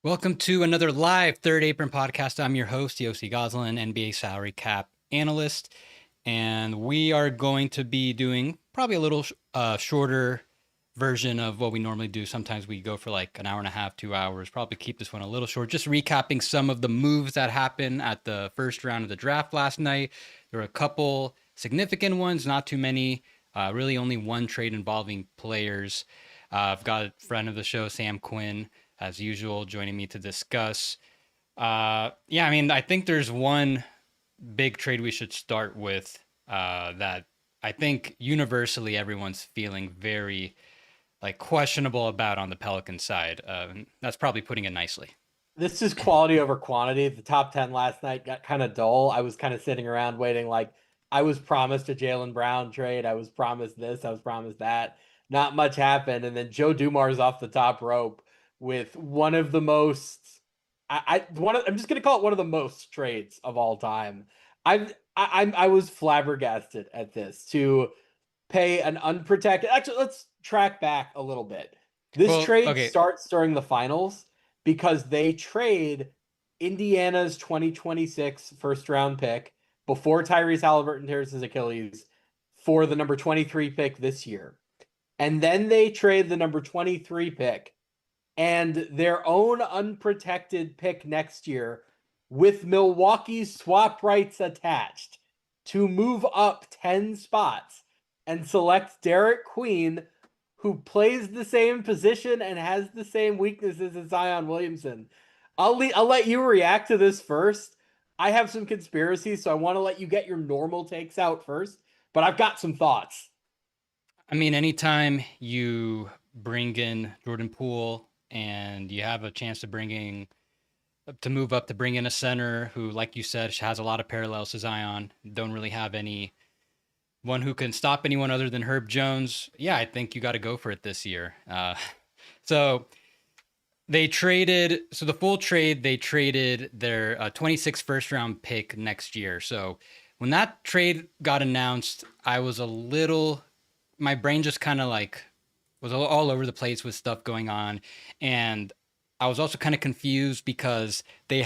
Welcome to another live Third Apron podcast. I'm your host, Yossi Goslin, NBA salary cap analyst, and we are going to be doing probably a little shorter version of what we normally do. Sometimes we go for like an hour and a half, 2 hours. Probably keep this one a little short. Just recapping some of the moves that happened at the first round of the draft last night. There were a couple significant ones, not too many. Really, only one trade involving players. I've got a friend of the show, Sam Quinn, as usual, joining me to discuss. I think there's one big trade we should start with that I think universally everyone's feeling very questionable about on the Pelicans side. That's probably putting it nicely. This is quality over quantity. The top 10 last night got kind of dull. I was kind of sitting around waiting, like, I was promised a Jaylen Brown trade. I was promised this. I was promised that. Not much happened. And then Joe Dumars off the top rope with one of the most, I'm just going to call it one of the most trades of all time. I was flabbergasted at this to pay an unprotected. Actually, let's track back a little bit. This trade starts during the finals because they trade Indiana's 2026 first round pick before Tyrese Halliburton tears his Achilles for the number 23 pick this year. And then they trade the number 23 pick and their own unprotected pick next year with Milwaukee's swap rights attached to move up 10 spots and select Derek Queen, who plays the same position and has the same weaknesses as Zion Williamson. I'll let you react to this first. I have some conspiracies, so I want to let you get your normal takes out first, but I've got some thoughts. I mean, anytime you bring in Jordan Poole and you have a chance to move up to bring in a center who, like you said, has a lot of parallels to Zion, don't really have one who can stop anyone other than Herb Jones. Yeah, I think you got to go for it this year. So the full trade, they traded their 26 first round pick next year. So when that trade got announced, my brain just kind of was all over the place with stuff going on. And I was also kind of confused because the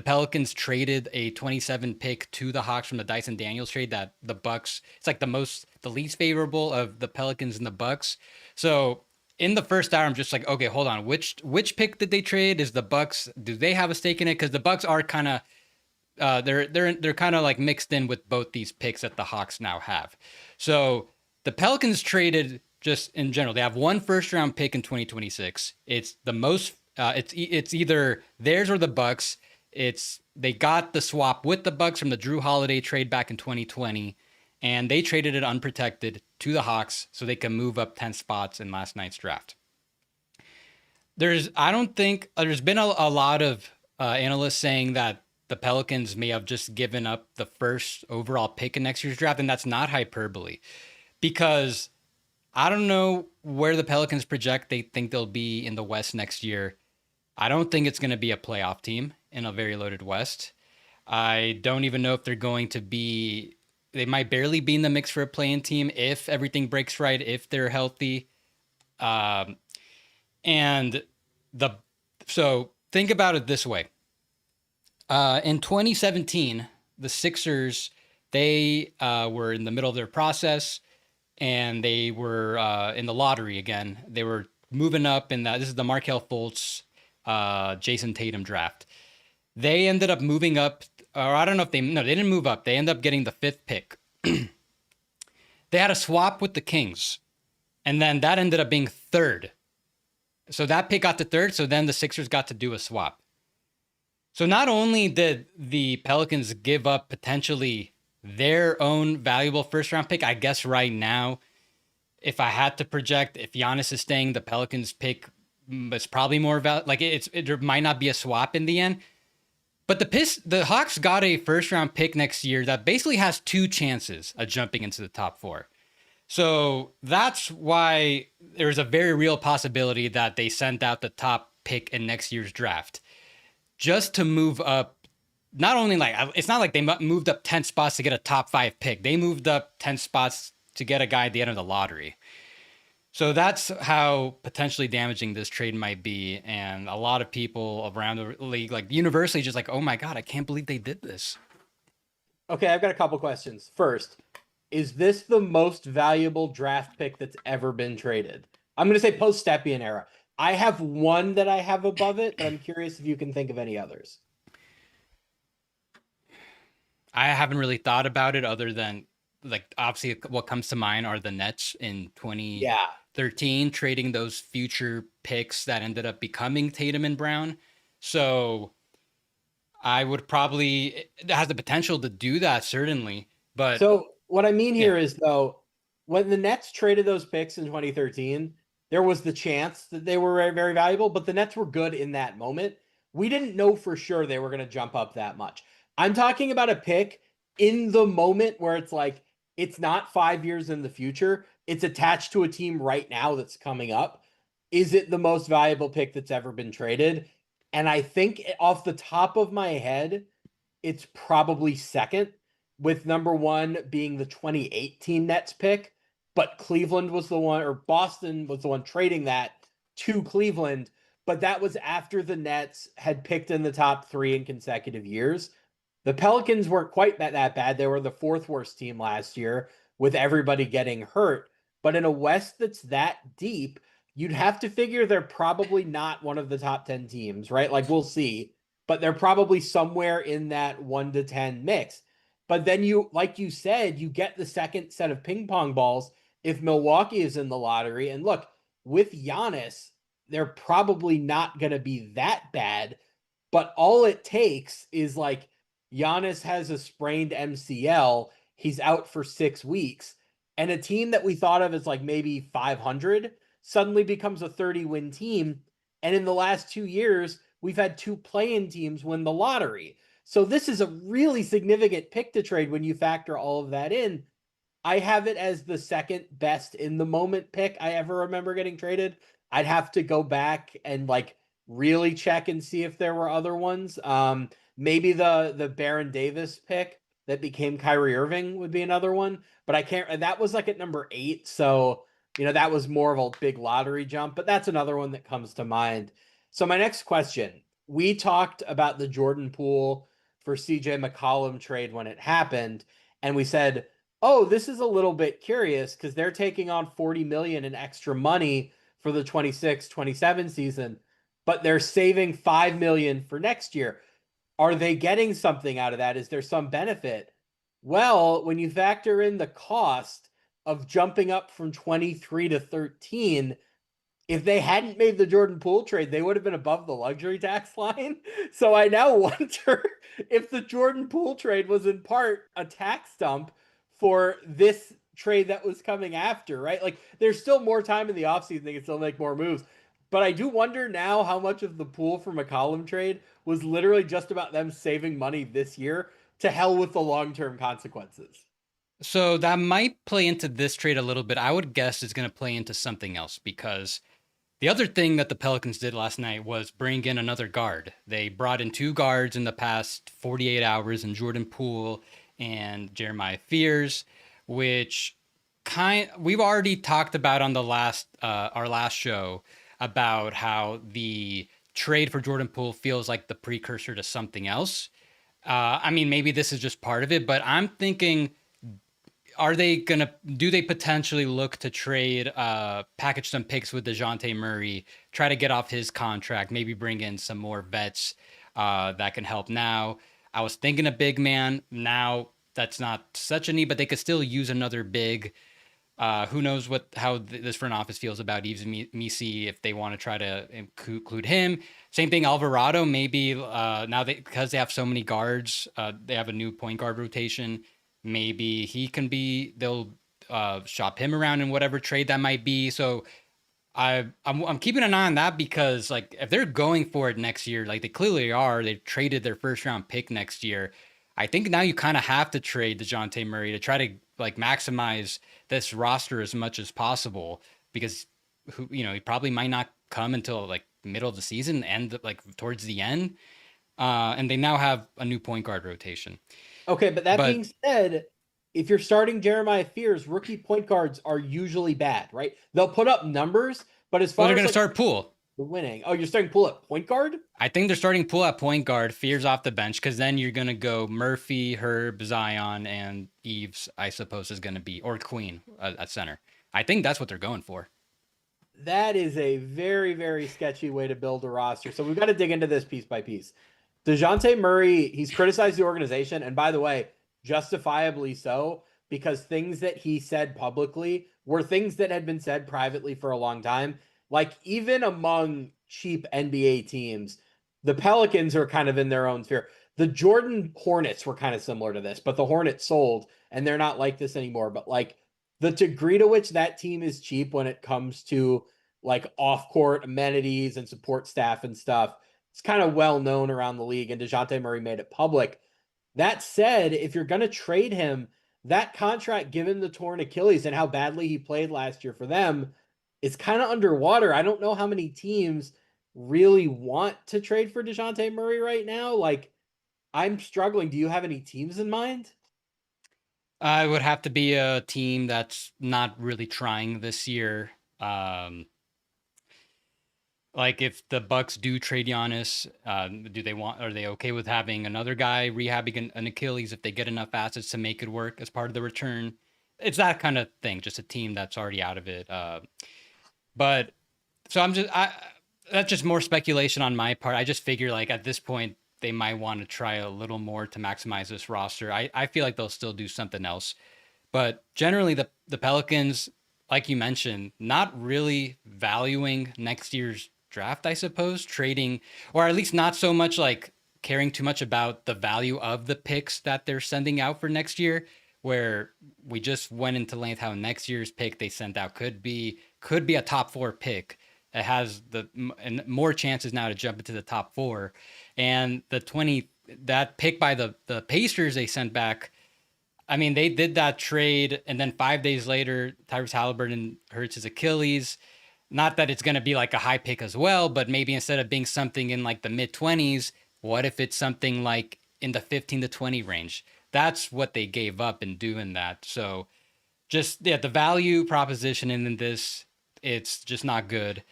Pelicans traded a 27 pick to the Hawks from the Dyson Daniels trade that the Bucks, it's like the least favorable of the Pelicans and the Bucks. So in the first hour, I'm just like, okay, hold on. Which pick did they trade? Is the Bucks, do they have a stake in it? Because the Bucks are kind of, they're kind of like mixed in with both these picks that the Hawks now have. So the Pelicans traded, just in general, they have one first round pick in 2026. It's the most, it's either theirs or the Bucks. They got the swap with the Bucks from the Drew Holiday trade back in 2020, and they traded it unprotected to the Hawks so they can move up 10 spots in last night's draft. I don't think there's been a lot of analysts saying that the Pelicans may have just given up the first overall pick in next year's draft, and that's not hyperbole, because I don't know where the Pelicans project they think they'll be in the West next year. I don't think it's going to be a playoff team in a very loaded West. I don't even know if they're going to be, they might barely be in the mix for a play-in team if everything breaks right, if they're healthy. So think about it this way. In 2017, the Sixers, they were in the middle of their process, and they were in the lottery again. They were moving up this is the Markelle Fultz, Jason Tatum draft. They ended up moving up, or I don't know if they didn't move up. They ended up getting the 5th pick. They had a swap with the Kings, and then that ended up being 3rd. So that pick got to 3rd, so then the Sixers got to do a swap. So not only did the Pelicans give up potentially their own valuable first round pick, I guess right now, if I had to project, if Giannis is staying, the Pelicans pick is probably more valuable. There might not be a swap in the end. But the Hawks got a first round pick next year that basically has 2 chances of jumping into the top 4. So that's why there's a very real possibility that they sent out the top pick in next year's draft just to move up. Not only it's not like they moved up 10 spots to get a top 5 pick. They moved up 10 spots to get a guy at the end of the lottery. So that's how potentially damaging this trade might be. And a lot of people around the league, like universally, just like, oh my God, I can't believe they did this. Okay, I've got a couple questions. First, is this the most valuable draft pick that's ever been traded? I'm going to say post Stepien era. I have one that I have above it, but I'm curious if you can think of any others. I haven't really thought about it other than like obviously what comes to mind are the Nets in Yeah. 2013 trading those future picks that ended up becoming Tatum and Brown. So I would probably it has the potential to do that certainly, but So what I mean yeah. here is though, when the Nets traded those picks in 2013, there was the chance that they were very, very valuable, but the Nets were good in that moment. We didn't know for sure they were going to jump up that much. I'm talking about a pick in the moment where it's like it's not 5 years in the future. It's attached to a team right now that's coming up. Is it the most valuable pick that's ever been traded? And I think off the top of my head, it's probably second, with number one being the 2018 Nets pick. But Cleveland was the one, or Boston was the one trading that to Cleveland. But that was after the Nets had picked in the top three in consecutive years. The Pelicans weren't quite that bad. They were the fourth worst team last year with everybody getting hurt. But in a West that's that deep, you'd have to figure they're probably not one of the top 10 teams, right? Like we'll see, but they're probably somewhere in that 1 to 10 mix. But then you, like you said, you get the second set of ping pong balls if Milwaukee is in the lottery. And look, with Giannis, they're probably not going to be that bad. But all it takes is like Giannis has a sprained MCL. He's out for 6 weeks. And a team that we thought of as like maybe 500 suddenly becomes a 30-win team. And in the last 2 years, we've had two play-in teams win the lottery. So this is a really significant pick to trade when you factor all of that in. I have it as the second best in the moment pick I ever remember getting traded. I'd have to go back and like really check and see if there were other ones. Maybe the Baron Davis pick that became Kyrie Irving would be another one, but I can't. That was like at number 8, so that was more of a big lottery jump. But that's another one that comes to mind. So my next question: we talked about the Jordan Poole for CJ McCollum trade when it happened, and we said, oh, this is a little bit curious because they're taking on 40 million in extra money for the 26-27 season, but they're saving 5 million for next year. Are they getting something out of that? Is there some benefit? Well, when you factor in the cost of jumping up from 23 to 13, if they hadn't made the Jordan Poole trade, they would have been above the luxury tax line. So I now wonder if the Jordan Poole trade was in part a tax dump for this trade that was coming after, right? Like there's still more time in the offseason. They can still make more moves. But I do wonder now how much of the Poole for McCollum trade was literally just about them saving money this year. To hell with the long-term consequences. So that might play into this trade a little bit. I would guess it's going to play into something else because the other thing that the Pelicans did last night was bring in another guard. They brought in two guards in the past 48 hours in Jordan Poole and Jeremiah Fears, which we've already talked about on the our last show about how the trade for Jordan Poole feels like the precursor to something else. I mean, maybe this is just part of it, but I'm thinking, do they potentially look to trade, package some picks with DeJounte Murray, try to get off his contract, maybe bring in some more vets that can help now? I was thinking a big man. Now that's not such a need, but they could still use another big. Who knows how this front office feels about Yves Missi, if they want to try to include him. Same thing, Alvarado, maybe now because they have so many guards, they have a new point guard rotation. Maybe they'll shop him around in whatever trade that might be. So I'm keeping an eye on that because like if they're going for it next year, like they clearly are, they traded their first round pick next year. I think now you kind of have to trade DeJounte Murray to try to like maximize this roster as much as possible because he probably might not come until like middle of the season and like towards the end. And they now have a new point guard rotation. Okay, but that But being said, if you're starting Jeremiah Fears, rookie point guards are usually bad, right? They'll put up numbers, but as Well, far they're as going to like start Poole. the winning, oh, you're starting Poole at point guard? I think they're starting Poole at point guard, Fears off the bench, because then you're going to go Murphy, Herb, Zion, and Eves, I suppose, is going to be, or Queen at center. I think that's what they're going for. That is a very, very sketchy way to build a roster. So we've got to dig into this piece by piece. DeJounte Murray, he's criticized the organization. And by the way, justifiably so, because things that he said publicly were things that had been said privately for a long time. Like, even among cheap NBA teams, the Pelicans are kind of in their own sphere. The Jordan Hornets were kind of similar to this, but the Hornets sold and they're not like this anymore. But like, the degree to which that team is cheap when it comes to like off-court amenities and support staff and stuff, it's kind of well known around the league, and DeJounte Murray made it public. That said, if you're going to trade him, that contract, given the torn Achilles and how badly he played last year for them, is kind of underwater. I don't know how many teams really want to trade for DeJounte Murray right now. Like, I'm struggling. Do you have any teams in mind? I would have to be a team that's not really trying this year. Like if the Bucks do trade Giannis, do they want? Are they okay with having another guy rehabbing an Achilles if they get enough assets to make it work as part of the return? It's that kind of thing. Just a team that's already out of it. But so that's just more speculation on my part. I just figure like at this point they might want to try a little more to maximize this roster. I feel like they'll still do something else. But generally the Pelicans, like you mentioned, not really valuing next year's draft, I suppose, trading, or at least not so much like caring too much about the value of the picks that they're sending out for next year, where we just went into length how next year's pick they sent out could be a top 4 pick. It has and more chances now to jump into the top 4. And that pick by the Pacers they sent back, I mean, they did that trade, and then 5 days later, Tyrese Halliburton hurts his Achilles. Not that it's going to be like a high pick as well, but maybe instead of being something in like the mid-20s, what if it's something like in the 15 to 20 range? That's what they gave up in doing that. So just, yeah, the value proposition in this, it's just not good.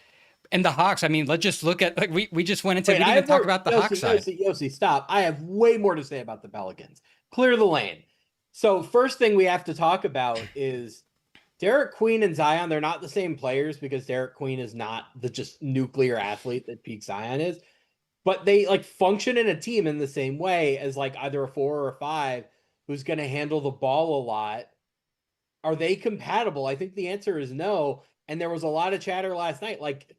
And the Hawks, I mean, let's just look at, like, we just went into, we didn't even talk about the Hawks side. Yossi, stop. I have way more to say about the Pelicans. Clear the lane. So first thing we have to talk about is Derek Queen and Zion. They're not the same players because Derek Queen is not the just nuclear athlete that Peak Zion is, but they like function in a team in the same way as like either a 4 or a 5 who's going to handle the ball a lot. Are they compatible? I think the answer is no. And there was a lot of chatter last night. Like,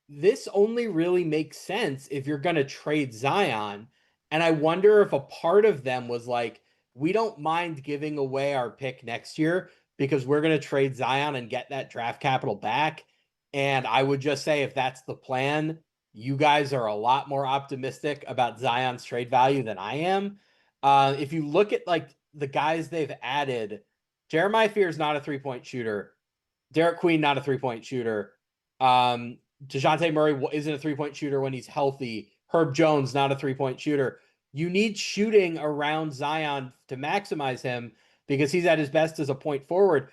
this only really makes sense if you're going to trade Zion. And I wonder if a part of them was like, we don't mind giving away our pick next year because we're going to trade Zion and get that draft capital back. And I would just say, if that's the plan, you guys are a lot more optimistic about Zion's trade value than I am. If you look at like the guys they've added, Jeremiah Fear is not a 3-point shooter. Derek Queen, not a 3-point shooter. DeJounte Murray isn't a 3-point shooter when he's healthy. Herb Jones, not a 3-point shooter. You need shooting around Zion to maximize him because he's at his best as a point forward.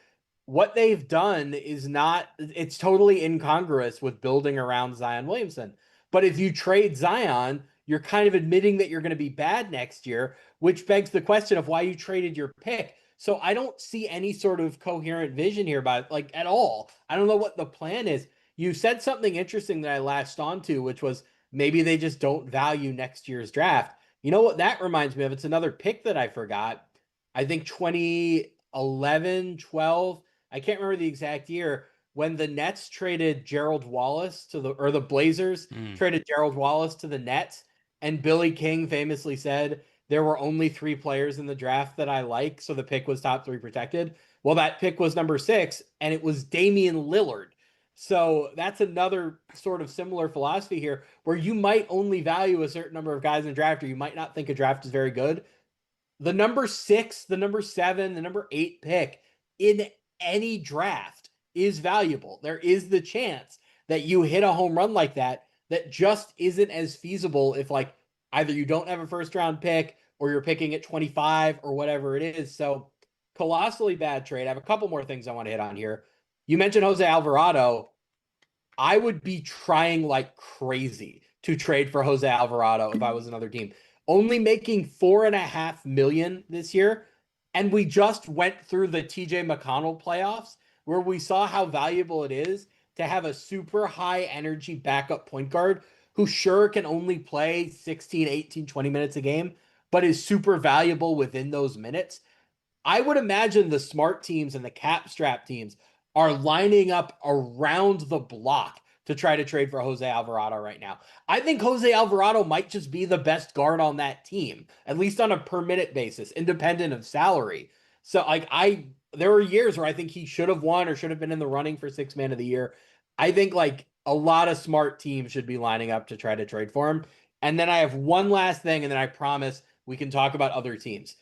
What they've done is not, it's totally incongruous with building around Zion Williamson. But if you trade Zion, you're kind of admitting that you're going to be bad next year, which begs the question of why you traded your pick. So I don't see any sort of coherent vision here about like at all. I don't know what the plan is. You said something interesting that I latched onto, which was maybe they just don't value next year's draft. You know what that reminds me of? It's another pick that I forgot. I think 2011, 12. I can't remember the exact year when the Nets traded Gerald Wallace the Blazers traded Gerald Wallace to the Nets. And Billy King famously said, there were only 3 players in the draft that I like, so the pick was top 3 protected. Well, that pick was number 6, and it was Damian Lillard. So that's another sort of similar philosophy here, where you might only value a certain number of guys in the draft, or you might not think a draft is very good. The number 6, the number 7, the number 8 pick in any draft is valuable. There is the chance that you hit a home run like that just isn't as feasible if like either you don't have a first round pick or you're picking at 25 or whatever it is. So colossally bad trade. I have a couple more things I want to hit on here. You mentioned Jose Alvarado. I would be trying like crazy to trade for Jose Alvarado if I was another team. Only making 4.5 million this year. And we just went through the TJ McConnell playoffs where we saw how valuable it is to have a super high energy backup point guard who sure can only play 16, 18, 20 minutes a game, but is super valuable within those minutes. I would imagine the smart teams and the cap strap teams are lining up around the block to try to trade for Jose Alvarado right now. I think Jose Alvarado might just be the best guard on that team, at least on a per minute basis, independent of salary. So like there were years where I think he should have won or should have been in the running for sixth man of the year. I think like a lot of smart teams should be lining up to try to trade for him. And then I have one last thing, and then I promise we can talk about other teams.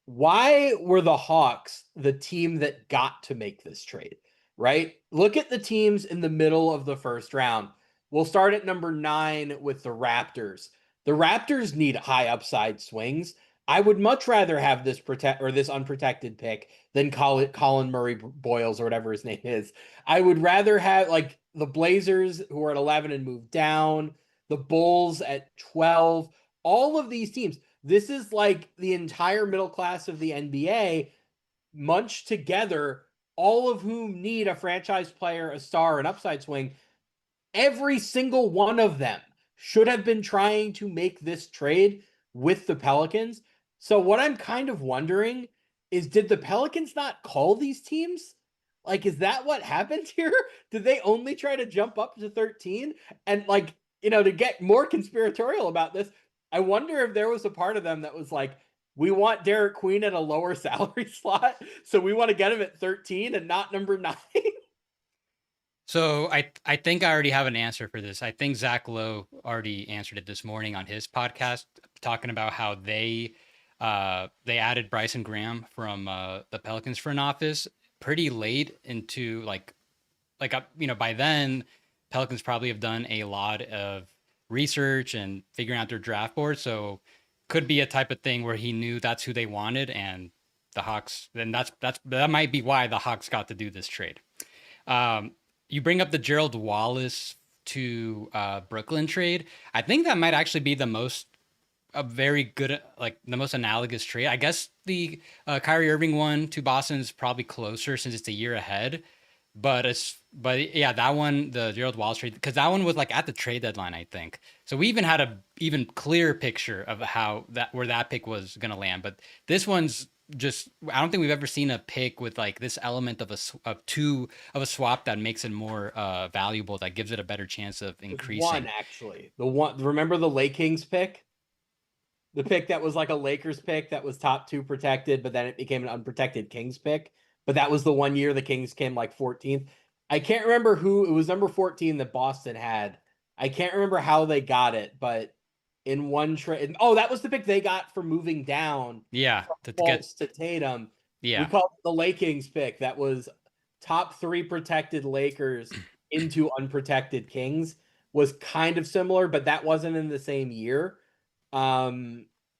Why were the Hawks the team that got to make this trade, right? Look at the teams in the middle of the first round. We'll start at number 9 with the Raptors. The Raptors need high upside swings. I would much rather have this unprotected pick than Colin Murray Boyles or whatever his name is. I would rather have like the Blazers who are at 11 and move down, the Bulls at 12, all of these teams. This is like the entire middle class of the NBA munched together, all of whom need a franchise player, a star, an upside swing. Every single one of them should have been trying to make this trade with the Pelicans. So what I'm kind of wondering is, did the Pelicans not call these teams? Like, is that what happened here? Did they only try to jump up to 13? And like, to get more conspiratorial about this, I wonder if there was a part of them that was like, we want Derek Queen at a lower salary slot, so we want to get him at 13 and not number 9. So I think I already have an answer for this. I think Zach Lowe already answered it this morning on his podcast, talking about how they added Bryson Graham from the Pelicans front office pretty late into by then Pelicans probably have done a lot of research and figuring out their draft board. So could be a type of thing where he knew that's who they wanted, and the Hawks. Then that might be why the Hawks got to do this trade. You bring up the Gerald Wallace to Brooklyn trade. I think that might actually be the most analogous trade. I guess the Kyrie Irving one to Boston is probably closer since it's a year ahead. But yeah, that one, the Gerald Wallace trade, because that one was like at the trade deadline, I think. So we even had a even clearer picture of where that pick was gonna land. But this one's just, I don't think we've ever seen a pick with like this element of a swap that makes it more valuable, that gives it a better chance of increasing. One actually, remember the Lake Kings pick? The pick that was like a Lakers pick that was top 2 protected, but then it became an unprotected Kings pick. But that was the one year the Kings came like 14th. I can't remember who, it was number 14 that Boston had. I can't remember how they got it, but in one trade, that was the pick they got for moving down. Yeah, to Tatum. Yeah, we called it the Lake Kings pick. That was top 3 protected Lakers into unprotected Kings. Was kind of similar, but that wasn't in the same year.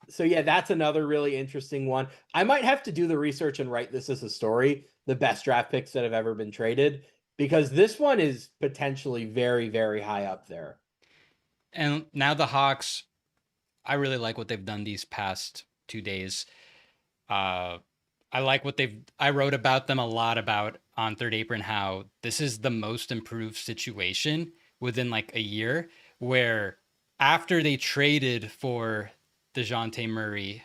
So yeah, that's another really interesting one. I might have to do the research and write this as a story, the best draft picks that have ever been traded, because this one is potentially very, very high up there. And now the Hawks, I really like what they've done these past 2 days. I like what I wrote about them a lot about on Third Apron, how this is the most improved situation within like a year, where after they traded for DeJounte Murray,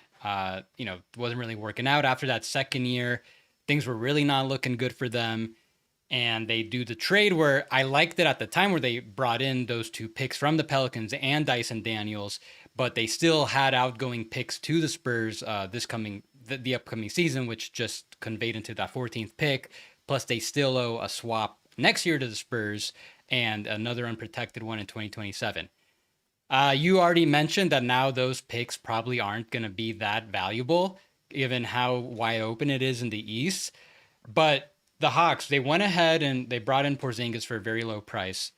wasn't really working out. After that second year, things were really not looking good for them. And they do the trade where I liked it at the time, where they brought in those 2 picks from the Pelicans and Dyson Daniels, but they still had outgoing picks to the Spurs the upcoming season, which just conveyed into that 14th pick. Plus they still owe a swap next year to the Spurs and another unprotected one in 2027. You already mentioned that now those picks probably aren't going to be that valuable, given how wide open it is in the East. But the Hawks, they went ahead and they brought in Porzingis for a very low price.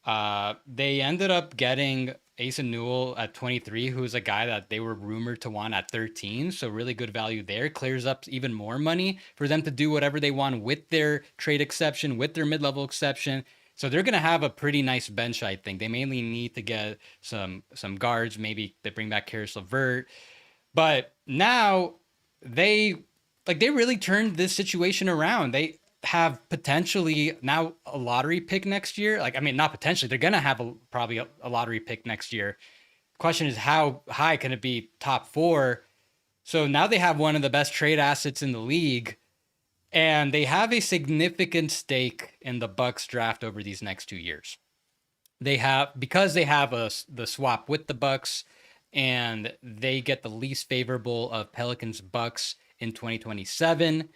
They ended up getting Asen Newell at 23, who's a guy that they were rumored to want at 13. So really good value there. Clears up even more money for them to do whatever they want with their trade exception, with their mid-level exception. So they're going to have a pretty nice bench, I think. They mainly need to get some guards. Maybe they bring back Karis LeVert. But now they they really turned this situation around. They have potentially now a lottery pick next year. Like, I mean, not potentially, they're gonna have probably a lottery pick next year. Question is, how high can it be? Top four. So now they have one of the best trade assets in the league, and they have a significant stake in the Bucks draft over these next 2 years. They have, because they have the swap with the Bucks, and they get the least favorable of Pelicans Bucks in 2027.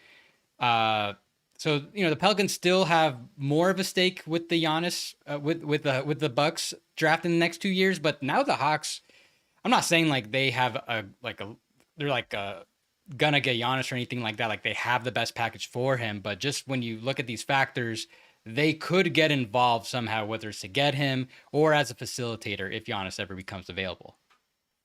So the Pelicans still have more of a stake with the Giannis with the Bucks draft in the next 2 years, but now the Hawks. I'm not saying like they have they're gonna get Giannis or anything like that. Like they have the best package for him, but just when you look at these factors, they could get involved somehow, whether it's to get him or as a facilitator if Giannis ever becomes available.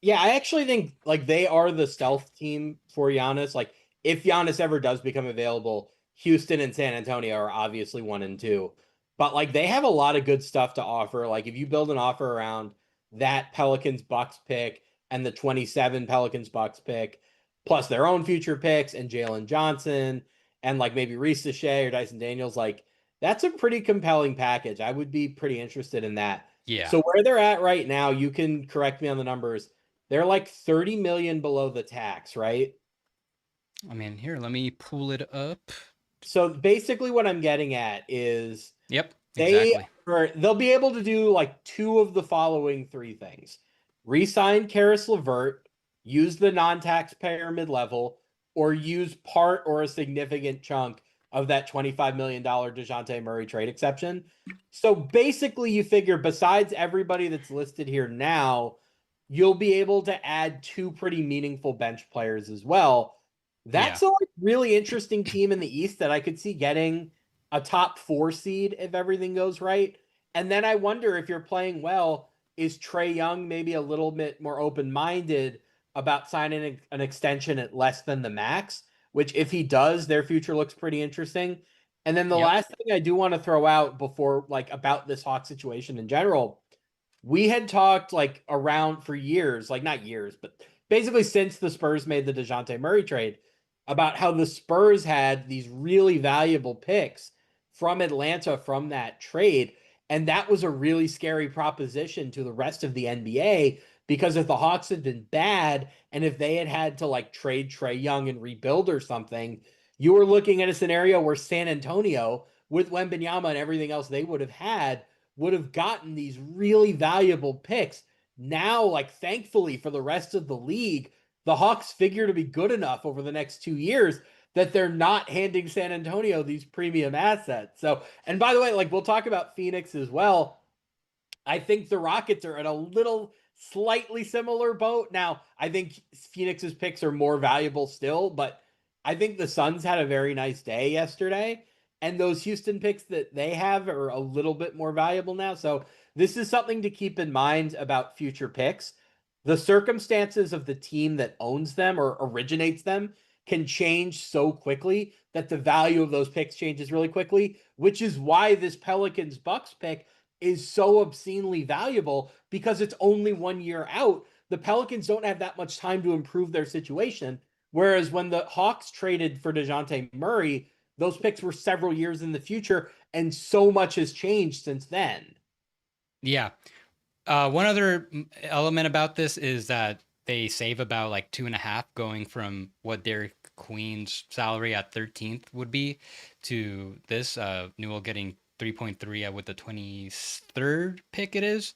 Yeah, I actually think like they are the stealth team for Giannis. Like if Giannis ever does become available, Houston and San Antonio are obviously 1 and 2. But like they have a lot of good stuff to offer. Like if you build an offer around that Pelicans Bucks pick and the 27 Pelicans Bucks pick, plus their own future picks and Jalen Johnson and like maybe Reese Shea or Dyson Daniels, like that's a pretty compelling package. I would be pretty interested in that. Yeah. So where they're at right now, you can correct me on the numbers. They're like 30 million below the tax, right? I mean, here, let me pull it up. So basically what I'm getting at is Yep, exactly. they'll be able to do like two of the following three things. Resign Karis LeVert, use the non-taxpayer mid-level, or use part or a significant chunk of that $25 million DeJounte Murray trade exception. So basically you figure besides everybody that's listed here now, you'll be able to add two pretty meaningful bench players as well. Yeah. That's a like, really interesting team in the East that I could see getting a top 4 seed if everything goes right. And then I wonder if you're playing well, is Trae Young maybe a little bit more open-minded about signing an extension at less than the max, which if he does, their future looks pretty interesting. And then the Yep. last thing I do want to throw out before like about this Hawk situation in general, we had talked like around for years, like not years, but basically since the Spurs made the DeJounte Murray trade, about how the Spurs had these really valuable picks from Atlanta from that trade. And that was a really scary proposition to the rest of the NBA because if the Hawks had been bad and if they had had to like trade Trae Young and rebuild or something, you were looking at a scenario where San Antonio, with Wembanyama and everything else they would have gotten these really valuable picks. Now, like thankfully for the rest of the league, the Hawks figure to be good enough over the next 2 years that they're not handing San Antonio these premium assets. So, and by the way, like we'll talk about Phoenix as well. I think the Rockets are in a little slightly similar boat. Now, I think Phoenix's picks are more valuable still, but I think the Suns had a very nice day yesterday. And those Houston picks that they have are a little bit more valuable now. So this is something to keep in mind about future picks. The circumstances of the team that owns them or originates them can change so quickly that the value of those picks changes really quickly, which is why this Pelicans Bucks pick is so obscenely valuable because it's only 1 year out. The Pelicans don't have that much time to improve their situation. Whereas when the Hawks traded for DeJounte Murray, those picks were several years in the future, and so much has changed since then. Yeah. One other element about this is that they save about like 2.5 going from what Derek Queen's salary at 13th would be to this. Newell getting 3.3 with the 23rd pick it is.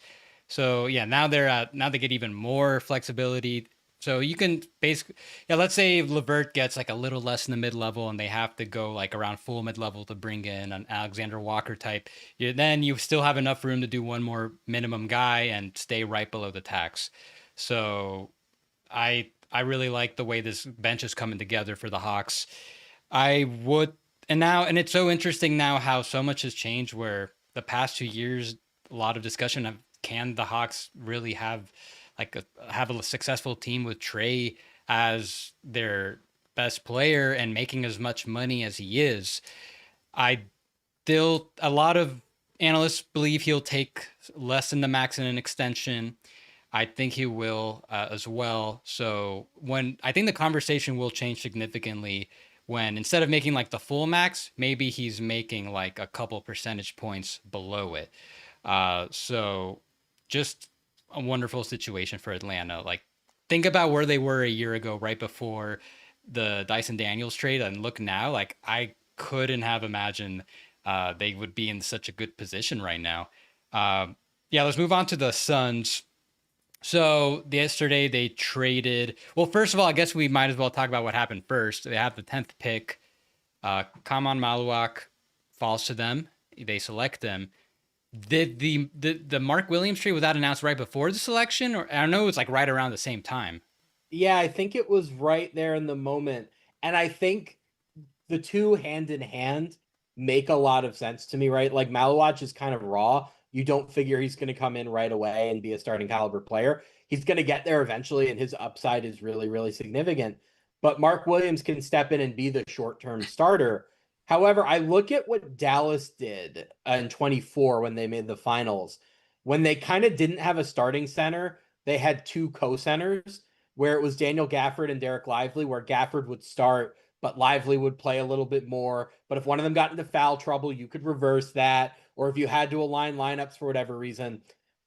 So yeah, now they get even more flexibility. So you can basically, yeah, let's say Levert gets like a little less in the mid level and they have to go like around full mid level to bring in an Alexander Walker type. Then you still have enough room to do one more minimum guy and stay right below the tax. So I really like the way this bench is coming together for the Hawks. I would, and it's so interesting now how so much has changed where the past 2 years, a lot of discussion can the Hawks really have a successful team with Trey as their best player and making as much money as he is? I still a lot of analysts believe he'll take less than the max in an extension. I think he will as well. So when I think the conversation will change significantly when instead of making like the full max, maybe he's making like a couple percentage points below it. So just a wonderful situation for Atlanta. Like think about where they were a year ago, right before the Dyson Daniels trade, and look now. Like I couldn't have imagined they would be in such a good position right now. Yeah, let's move on to the Suns. So yesterday they traded. Well, first of all, I guess we might as well talk about what happened first. They have the 10th pick. Kaman Maluak falls to them. They select them. Did the Mark Williams trade, was that announced right before the selection, or I know it's like right around the same time? Yeah, I think it was right there in the moment. And I think the two hand in hand make a lot of sense to me, right? Like Malawach is kind of raw. You don't figure he's going to come in right away and be a starting caliber player. He's going to get there eventually, and his upside is really, really significant. But Mark Williams can step in and be the short term starter. However, I look at what Dallas did in 24 when they made the finals. When they kind of didn't have a starting center, they had two co centers where it was Daniel Gafford and Derek Lively, where Gafford would start but Lively would play a little bit more. But if one of them got into foul trouble, you could reverse that. Or if you had to align lineups for whatever reason,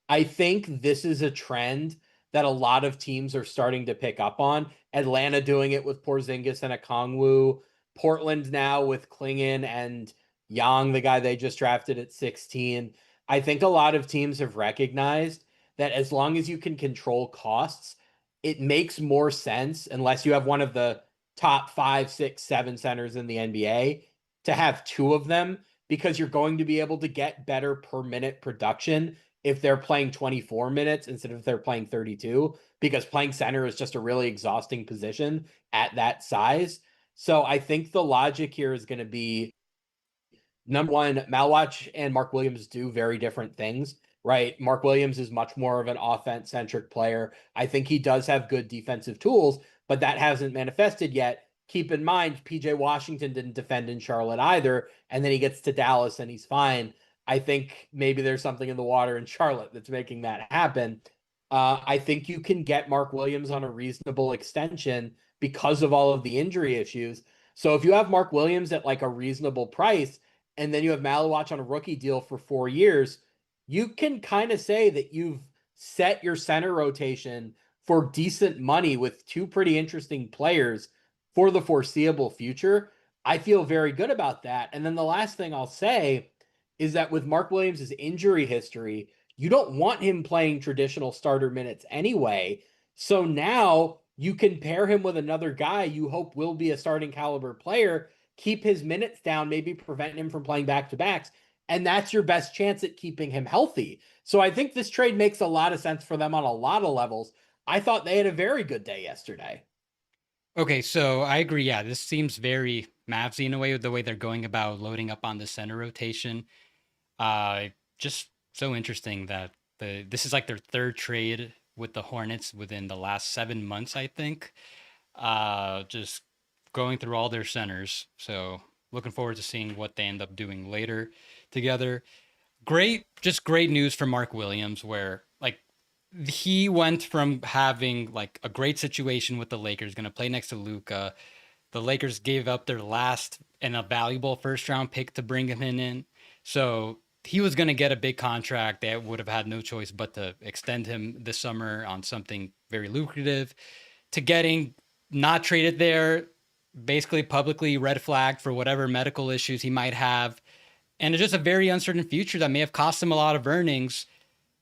I think this is a trend that a lot of teams are starting to pick up on. Atlanta doing it with Porzingis and Okongwu. Portland now with Klingon and Young, the guy they just drafted at 16. I think a lot of teams have recognized that as long as you can control costs, it makes more sense unless you have one of the top 5, 6, 7 centers in the NBA to have two of them because you're going to be able to get better per minute production if they're playing 24 minutes instead of if they're playing 32, because playing center is just a really exhausting position at that size. So I think the logic here is going to be number one, Malwatch and Mark Williams do very different things, right? Mark Williams is much more of an offense centric player. I think he does have good defensive tools, but that hasn't manifested yet. Keep in mind, PJ Washington didn't defend in Charlotte either. And then he gets to Dallas and he's fine. I think maybe there's something in the water in Charlotte that's making that happen. I think you can get Mark Williams on a reasonable extension because of all of the injury issues. So if you have Mark Williams at like a reasonable price, and then you have Malawach on a rookie deal for 4 years, you can kind of say that you've set your center rotation for decent money with two pretty interesting players for the foreseeable future. I feel very good about that. And then the last thing I'll say is that with Mark Williams' injury history, you don't want him playing traditional starter minutes anyway. So now you can pair him with another guy you hope will be a starting caliber player, keep his minutes down, maybe prevent him from playing back-to-backs, and that's your best chance at keeping him healthy. So I think this trade makes a lot of sense for them on a lot of levels. I thought they had a very good day yesterday. Okay, so I agree. Yeah, this seems very Mavsy in a way with the way they're going about loading up on the center rotation. Just so interesting that this is like their third trade with the Hornets within the last 7 months, I think. Just going through all their centers. So looking forward to seeing what they end up doing later together. Just great news for Mark Williams, where like he went from having like a great situation with the Lakers, going to play next to Luca. The Lakers gave up their last and a valuable first round pick to bring him in. So he was going to get a big contract. They would have had no choice but to extend him this summer on something very lucrative, to getting not traded there, basically publicly red flagged for whatever medical issues he might have. And it's just a very uncertain future that may have cost him a lot of earnings.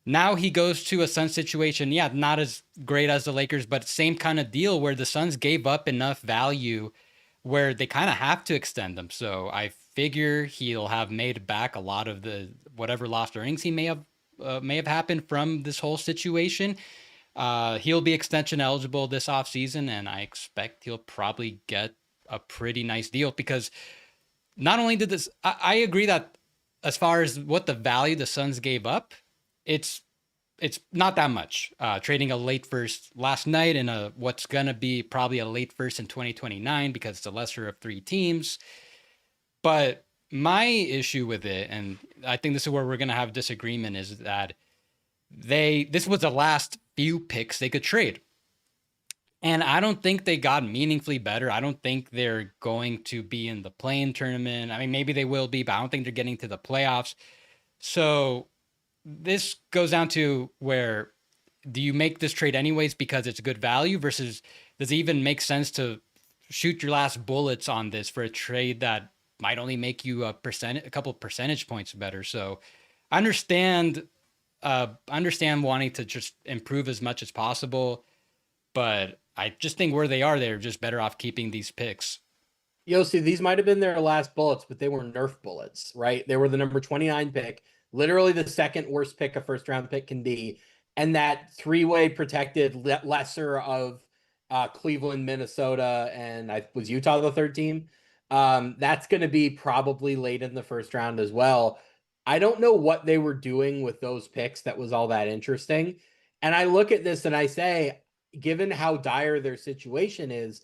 Now he goes to a Suns situation, yeah, not as great as the Lakers, but same kind of deal where the Suns gave up enough value where they kind of have to extend them. So I figure he'll have made back a lot of the whatever lost earnings he may have happened from this whole situation. He'll be extension eligible this offseason, and I expect he'll probably get a pretty nice deal because not only did this, I agree that as far as what the value the Suns gave up, it's it's not that much. Trading a late first last night and a what's gonna be probably a late first in 2029 because it's the lesser of three teams. But my issue with it, and I think this is where we're gonna have disagreement, is that this was the last few picks they could trade. And I don't think they got meaningfully better. I don't think they're going to be in the play-in tournament. I mean, maybe they will be, but I don't think they're getting to the playoffs. So this goes down to where do you make this trade anyways because it's good value versus does it even make sense to shoot your last bullets on this for a trade that might only make you a couple percentage points better. So I understand wanting to just improve as much as possible, but I just think where they are, they're just better off keeping these picks. See, these might have been their last bullets, but they were Nerf bullets, right? They were the number 29 pick, literally the second worst pick a first round pick can be. And that three-way protected lesser of Cleveland, Minnesota, and I was Utah the third team. That's going to be probably late in the first round as well. I don't know what they were doing with those picks that was all that interesting. And I look at this and I say, given how dire their situation is,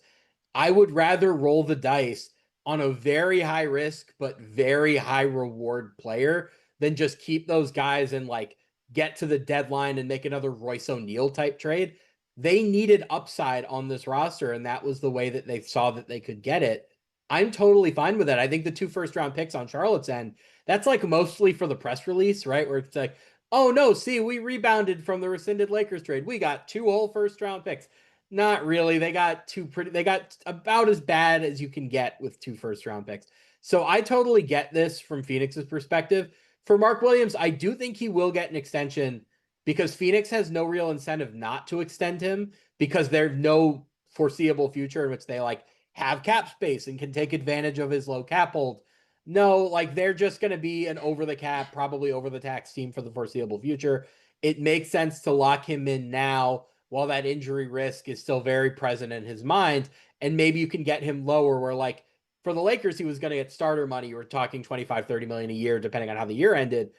I would rather roll the dice on a very high risk but very high reward player than just keep those guys and like get to the deadline and make another Royce O'Neal type trade. They needed upside on this roster, and that was the way that they saw that they could get it. I'm totally fine with that. I think the 2 first round picks on Charlotte's end, that's like mostly for the press release, right? Where it's like, oh no, see, we rebounded from the rescinded Lakers trade. We got 2 whole first round picks. Not really. They got about as bad as you can get with 2 first round picks. So I totally get this from Phoenix's perspective. For Mark Williams, I do think he will get an extension because Phoenix has no real incentive not to extend him because there's no foreseeable future in which they like have cap space and can take advantage of his low cap hold. No, like they're just going to be an over the cap, probably over the tax team for the foreseeable future. It makes sense to lock him in now while that injury risk is still very present in his mind. And maybe you can get him lower where like for the Lakers, he was going to get starter money. You were talking 25, 30 million a year, depending on how the year ended.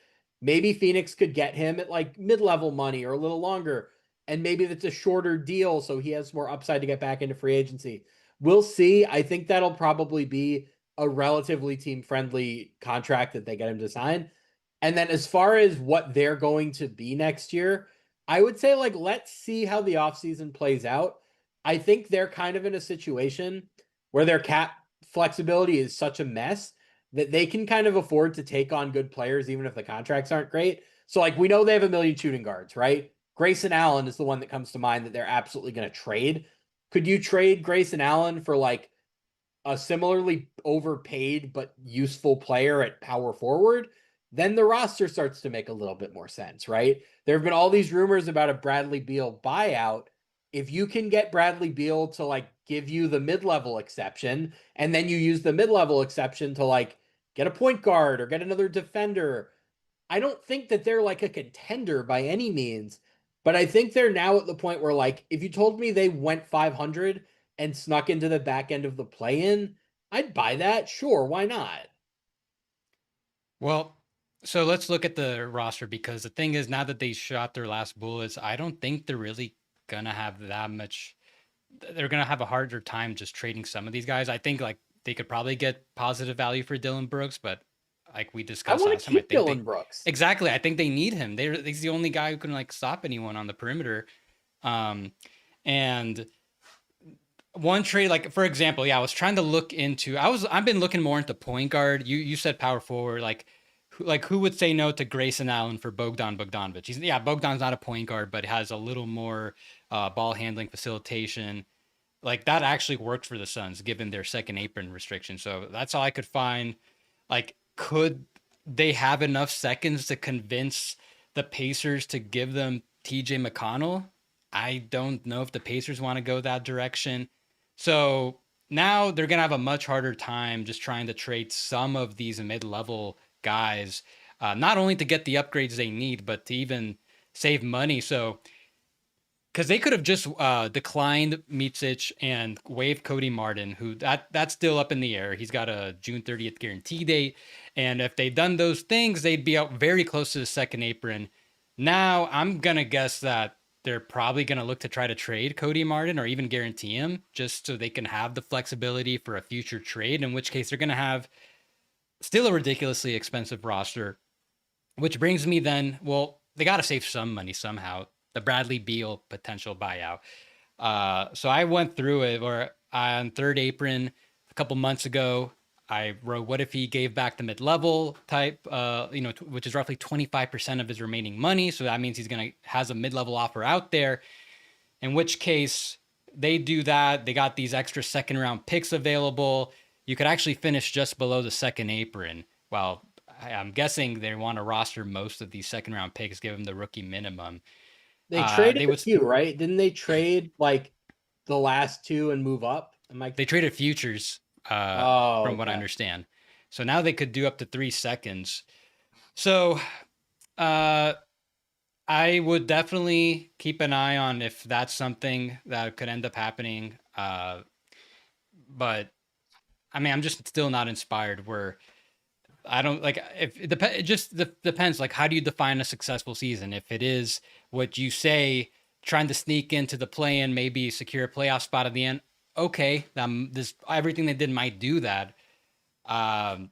Maybe Phoenix could get him at like mid-level money or a little longer. And maybe that's a shorter deal. So he has more upside to get back into free agency. We'll see. I think that'll probably be a relatively team-friendly contract that they get him to sign. And then as far as what they're going to be next year, I would say like let's see how the offseason plays out. I think they're kind of in a situation where their cap flexibility is such a mess that they can kind of afford to take on good players even if the contracts aren't great. So like we know they have a million shooting guards, right? Grayson Allen is the one that comes to mind that they're absolutely going to trade. Could you trade Grayson Allen for like a similarly overpaid but useful player at power forward? Then the roster starts to make a little bit more sense, right? There have been all these rumors about a Bradley Beal buyout. If you can get Bradley Beal to like give you the mid-level exception, and then you use the mid-level exception to like get a point guard or get another defender, I don't think that they're like a contender by any means, but I think they're now at the point where like if you told me they went 500 and snuck into the back end of the play-in, I'd buy that. Sure, why not? Well, so let's look at the roster because the thing is, now that they shot their last bullets, I don't think they're really gonna have that much. They're gonna have a harder time just trading some of these guys. I think like they could probably get positive value for Dylan Brooks, but like we I discussed want to last time, I keep think Dylan Brooks. exactly. I think they need him. He's the only guy who can like stop anyone on the perimeter. Um, and one trade, like for example, yeah, I was trying to look into. I've been looking more into point guard. You said power forward, like who would say no to Grayson Allen for Bogdan Bogdanovic? Bogdan's not a point guard, but has a little more ball handling, facilitation. Like that actually worked for the Suns, given their second apron restriction. So that's all I could find. Like, could they have enough seconds to convince the Pacers to give them TJ McConnell? I don't know if the Pacers want to go that direction. So now they're going to have a much harder time just trying to trade some of these mid-level guys, not only to get the upgrades they need, but to even save money. So, because they could have just declined Micic and waived Cody Martin, who that's still up in the air. He's got a June 30th guarantee date. And if they'd done those things, they'd be out very close to the second apron. Now I'm gonna guess that they're probably gonna look to try to trade Cody Martin or even guarantee him just so they can have the flexibility for a future trade, in which case they're gonna have still a ridiculously expensive roster. Which brings me then, well, they gotta save some money somehow. The Bradley Beal potential buyout. So I went through it, or on Third Apron a couple months ago, I wrote, "What if he gave back the mid-level type? Which is roughly 25% of his remaining money. So that means he's gonna has a mid-level offer out there. In which case, they do that. They got these extra second-round picks available. You could actually finish just below the second apron. Well, I'm guessing they want to roster most of these second-round picks, give them the rookie minimum. They traded They a would few, right? Didn't they trade like the last two and move up? Am I? They traded futures, Oh, from what I okay. understand. So now they could do up to 3 seconds. So uh, I would definitely keep an eye on if that's something that could end up happening. But I mean, I'm just still not inspired. Where I don't like if it just depends. Like, how do you define a successful season? If it is what you say, trying to sneak into the play-in, maybe secure a playoff spot at the end. Okay, this everything they did might do that. Um,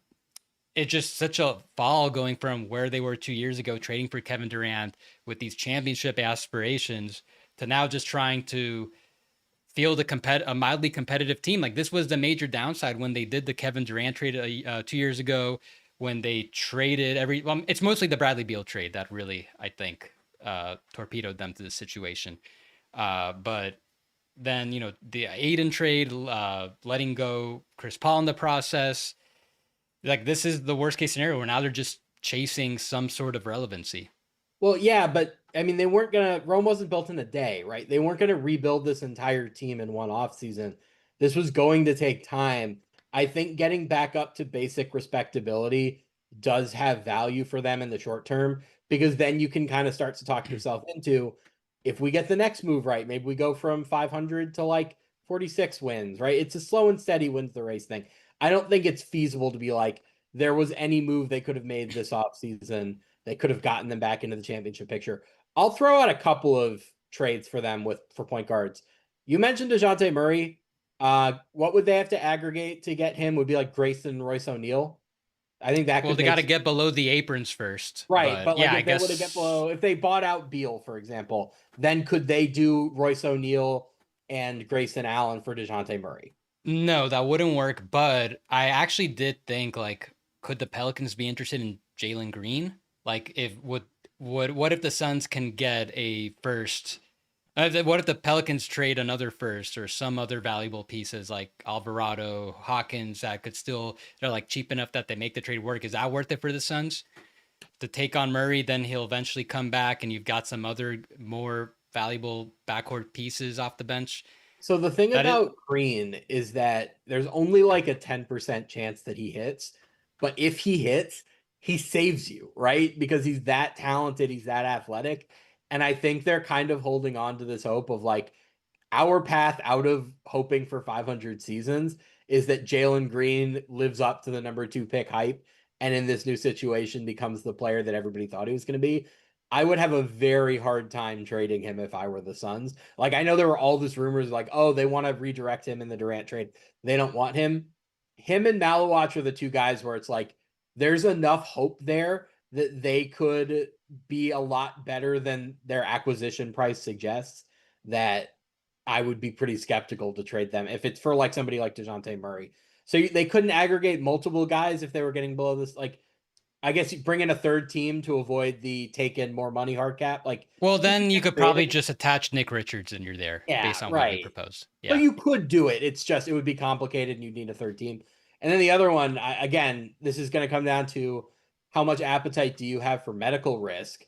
it's just such a fall going from where they were 2 years ago, trading for Kevin Durant with these championship aspirations, to now just trying to field a mildly competitive team. Like, this was the major downside when they did the Kevin Durant trade 2 years ago. When they traded it's mostly the Bradley Beal trade that really, I think, torpedoed them to this situation. But then, the Aiden trade, letting go Chris Paul in the process. Like, this is the worst case scenario where now they're just chasing some sort of relevancy. Well, yeah, but I mean, they weren't gonna. Rome wasn't built in a day, right? They weren't gonna rebuild this entire team in one off season. This was going to take time. I think getting back up to basic respectability does have value for them in the short term because then you can kind of start to talk yourself into if we get the next move right, maybe we go from 500 to like 46 wins, right? It's a slow and steady wins the race thing. I don't think it's feasible to be like there was any move they could have made this off season they could have gotten them back into the championship picture. I'll throw out a couple of trades for them for point guards. You mentioned DeJounte Murray. What would they have to aggregate to get him? Would be like Grayson and Royce O'Neal. I think that Well, could they got to make get below the aprons first. right. But But like yeah, I if they would have get guess. below, if they bought out Beal, for example, then could they do Royce O'Neal and Grayson Allen for DeJounte Murray? No, that wouldn't work. But I actually did think, like, could the Pelicans be interested in Jalen Green? Like, if what if the Suns can get a first? What if the Pelicans trade another first or some other valuable pieces like Alvarado, Hawkins, that could still, they're like cheap enough that they make the trade work? Is that worth it for the Suns to take on Murray? Then he'll eventually come back, and you've got some other more valuable backcourt pieces off the bench. So the thing That is about Green is that there's only like a 10% chance that he hits, but if he hits, he saves you, right? Because he's that talented, he's that athletic. And I think they're kind of holding on to this hope of like our path out of hoping for 500 seasons is that Jalen Green lives up to the number 2 pick hype and in this new situation becomes the player that everybody thought he was going to be. I would have a very hard time trading him if I were the Suns. Like I know there were all these rumors like, oh, they want to redirect him in the Durant trade. They don't want him. Him and Malawach are the two guys where it's like there's enough hope there that they could be a lot better than their acquisition price suggests that I would be pretty skeptical to trade them if it's for like somebody like DeJounte Murray. So they couldn't aggregate multiple guys if they were getting below this. Like, I guess you bring in a third team to avoid the take in more money hard cap. Like, Well, you can then you get could probably creative. just attach Nick Richards and you're there Yeah, based on what you right. propose. So Yeah. you could do it. It's just, it would be complicated and you'd need a third team. And then the other one, again, this is going to come down to how much appetite do you have for medical risk?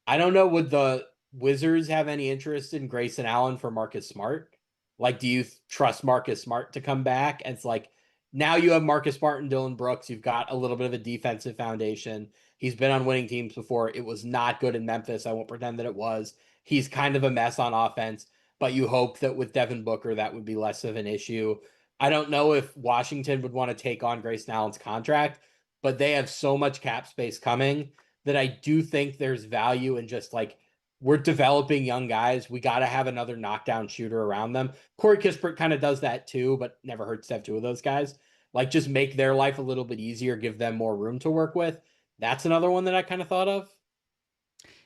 I don't know. Would the Wizards have any interest in Grayson Allen for Marcus Smart? Like, do you trust Marcus Smart to come back? And it's like now you have Marcus Smart and Dylan Brooks. You've got a little bit of a defensive foundation. He's been on winning teams before. It was not good in Memphis. I won't pretend that it was. He's kind of a mess on offense, but you hope that with Devin Booker, that would be less of an issue. I don't know if Washington would want to take on Grayson Allen's contract, but they have so much cap space coming that I do think there's value in just like we're developing young guys. We got to have another knockdown shooter around them. Corey Kispert kind of does that too, but never hurts to have two of those guys. Like just make their life a little bit easier, give them more room to work with. That's another one that I kind of thought of.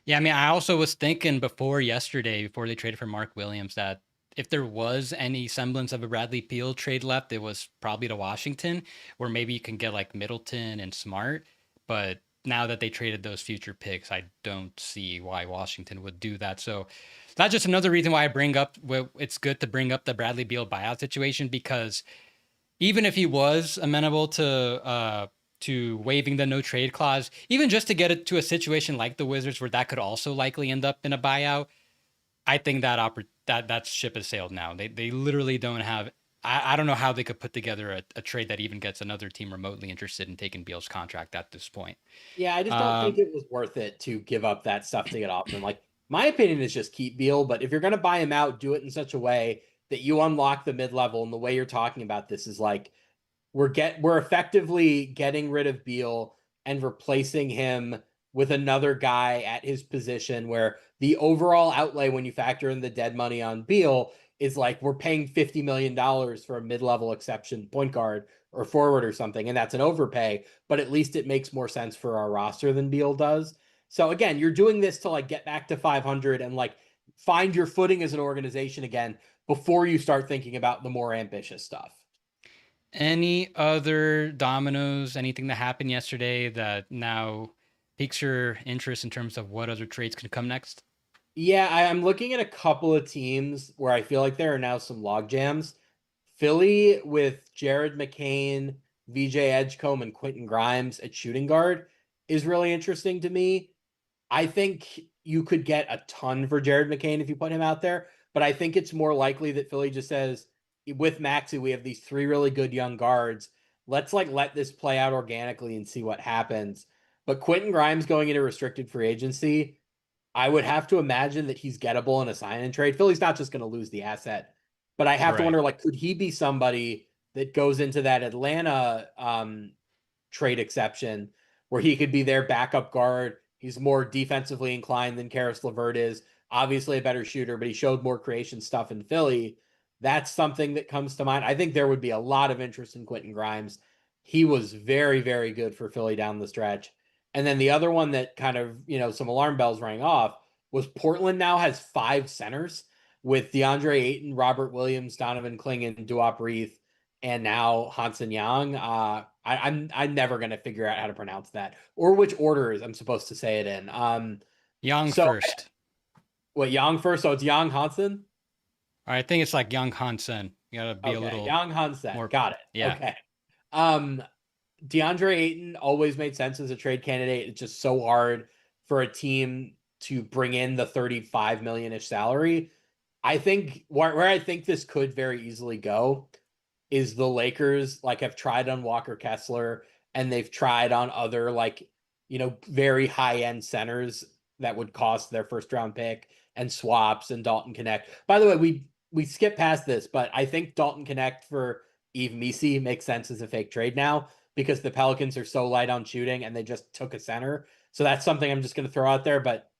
Yeah, I mean, I also was thinking before yesterday, before they traded for Mark Williams, that if there was any semblance of a Bradley Beal trade left, it was probably to Washington, where maybe you can get like Middleton and Smart. But now that they traded those future picks, I don't see why Washington would do that. So that's just another reason why I bring up, well, it's good to bring up the Bradley Beal buyout situation, because even if he was amenable to waiving the no trade clause, even just to get it to a situation like the Wizards where that could also likely end up in a buyout, I think that ship has sailed now. They literally don't have. I don't know how they could put together a trade that even gets another team remotely interested in taking Beal's contract at this point. Yeah, I just don't think Um, it was worth it to give up that stuff to get off them. Like my opinion is just keep Beal, but if you're gonna buy him out, do it in such a way that you unlock the mid level. And the way you're talking about this is like we're effectively getting rid of Beal and replacing him with another guy at his position where the overall outlay when you factor in the dead money on Beal is like we're paying $50 million for a mid-level exception point guard or forward or something, and that's an overpay, but at least it makes more sense for our roster than Beal does. So again, you're doing this to like get back to 500 and like find your footing as an organization again before you start thinking about the more ambitious stuff. any other dominoes, anything that happened yesterday that now piques your interest in terms of what other trades can come next? Yeah, I'm looking at a couple of teams where I feel like there are now some log jams. Philly with Jared McCain, VJ Edgecombe, and Quentin Grimes at shooting guard is really interesting to me. I think you could get a ton for Jared McCain if you put him out there, but I think it's more likely that Philly just says, with Maxi, we have these three really good young guards. Let's like let this play out organically and see what happens. But Quentin Grimes going into restricted free agency, I would have to imagine that he's gettable in a sign and trade. Philly's not just going to lose the asset, but I have to Right. wonder, like, could he be somebody that goes into that Atlanta trade exception where he could be their backup guard? He's more defensively inclined than Karis LeVert is. Obviously a better shooter, but he showed more creation stuff in Philly. That's something that comes to mind. I think there would be a lot of interest in Quentin Grimes. He was very, very good for Philly down the stretch. And then the other one that kind of, some alarm bells rang off was Portland now has five centers with DeAndre Ayton, Robert Williams, Donovan Clingan, Duop Reith, and now Hansen Yang. I'm never gonna figure out how to pronounce that or which orders I'm supposed to say it in. Young So first. what Yang first? So it's Yang Hansen. I think it's like Young Hansen. You gotta be a Okay, little Yang Hansen. more. Got it. Yeah. Okay. Um, DeAndre Ayton always made sense as a trade candidate. It's just so hard for a team to bring in the 35 million-ish salary. I think where I think this could very easily go is the Lakers like have tried on Walker Kessler and they've tried on other like, very high-end centers that would cost their first round pick and swaps and Dalton Connect. By the way, we skipped past this, but I think Dalton Connect for Eve Misi makes sense as a fake trade now because the Pelicans are so light on shooting and they just took a center. So that's something I'm just going to throw out there. But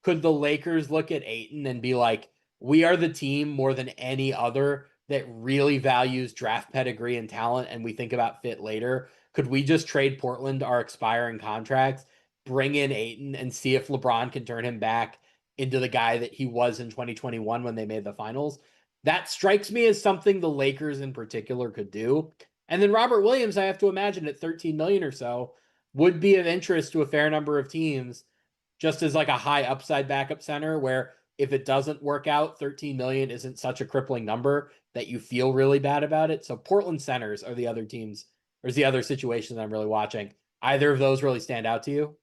could the Lakers look at Ayton and be like, we are the team more than any other that really values draft pedigree and talent, and we think about fit later? Could we just trade Portland our expiring contracts, bring in Ayton, and see if LeBron can turn him back into the guy that he was in 2021 when they made the finals? That strikes me as something the Lakers in particular could do. And then Robert Williams, I have to imagine at 13 million or so, would be of interest to a fair number of teams just as like a high upside backup center where if it doesn't work out, 13 million isn't such a crippling number that you feel really bad about it. So Portland centers are the other teams, or is the other situation that I'm really watching. Either of those really stand out to you?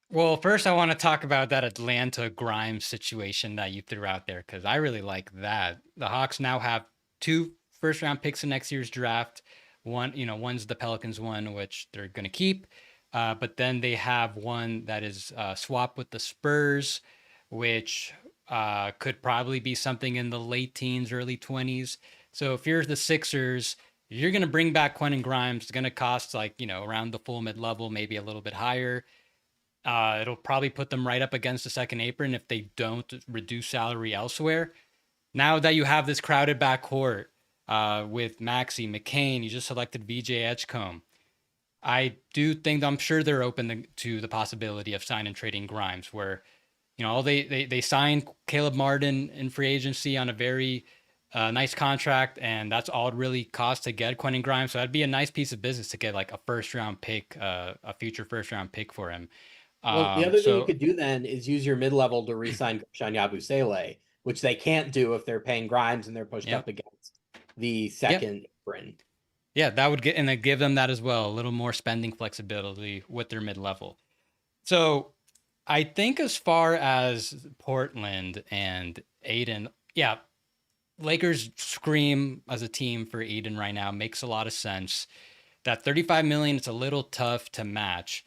Well, first, I want to talk about that Atlanta Grimes situation that you threw out there because I really like that. The Hawks now have two first round picks in next year's draft. One's the Pelicans one, which they're going to keep. But then they have one that is swapped with the Spurs, which could probably be something in the late teens, early 20s. So if you're the Sixers, you're going to bring back Quentin Grimes. It's going to cost like, around the full mid level, maybe a little bit higher. It'll probably put them right up against the second apron if they don't reduce salary elsewhere. Now that you have this crowded backcourt with Maxey, McCain, you just selected VJ Edgecombe. I do think I'm sure they're open to the possibility of signing and trading Grimes, where they signed Caleb Martin in free agency on a very nice contract, and that's all it really costs to get Quentin Grimes. So that'd be a nice piece of business to get like a first round pick, a future first round pick for him. Well, the other thing you So could do then is use your mid-level to re-sign Gurshan Yabusele, which they can't do if they're paying Grimes and they're pushed yeah, up against the yeah, second apron. yeah, that would get and then give them that as well, a little more spending flexibility with their mid level. So I think as far as Portland and Aiden, yeah, Lakers scream as a team for Eden right now. Makes a lot of sense. That 35 million, it's a little tough to match.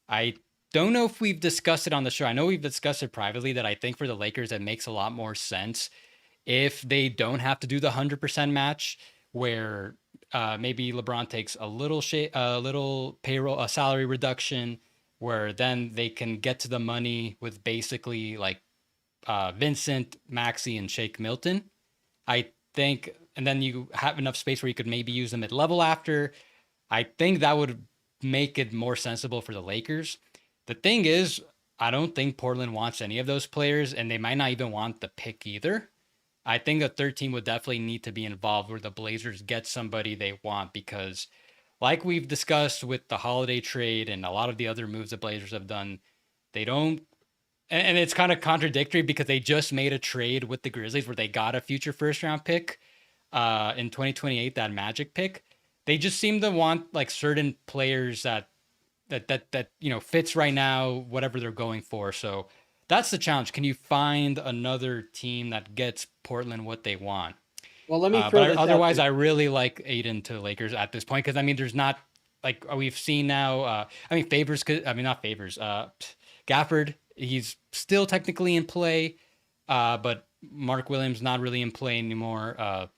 I don't know if we've discussed it on the show. I know we've discussed it privately that I think for the Lakers, it makes a lot more sense if they don't have to do the 100% match, where maybe LeBron takes a little payroll, a salary reduction, where then they can get to the money with basically like Vincent, Maxey, and Shake Milton. I think, and then you have enough space where you could maybe use them at level after. I think that would make it more sensible for the Lakers. The thing is, I don't think Portland wants any of those players, and they might not even want the pick either. I think a third team would definitely need to be involved where the Blazers get somebody they want because, like we've discussed with the holiday trade and a lot of the other moves the Blazers have done, they don't and it's kind of contradictory because they just made a trade with the Grizzlies where they got a future first round pick in 2028, that Magic pick. They just seem to want like certain players that fits right now, whatever they're going for. So that's the challenge. Can you find another team that gets Portland what they want? Well, let me throw But this out otherwise, there. I really like Aiden to Lakers at this point because I mean, there's not like we've seen now. I mean, Favors could. I mean, not Favors. Gafford. He's still technically in play, but Mark Williams not really in play anymore.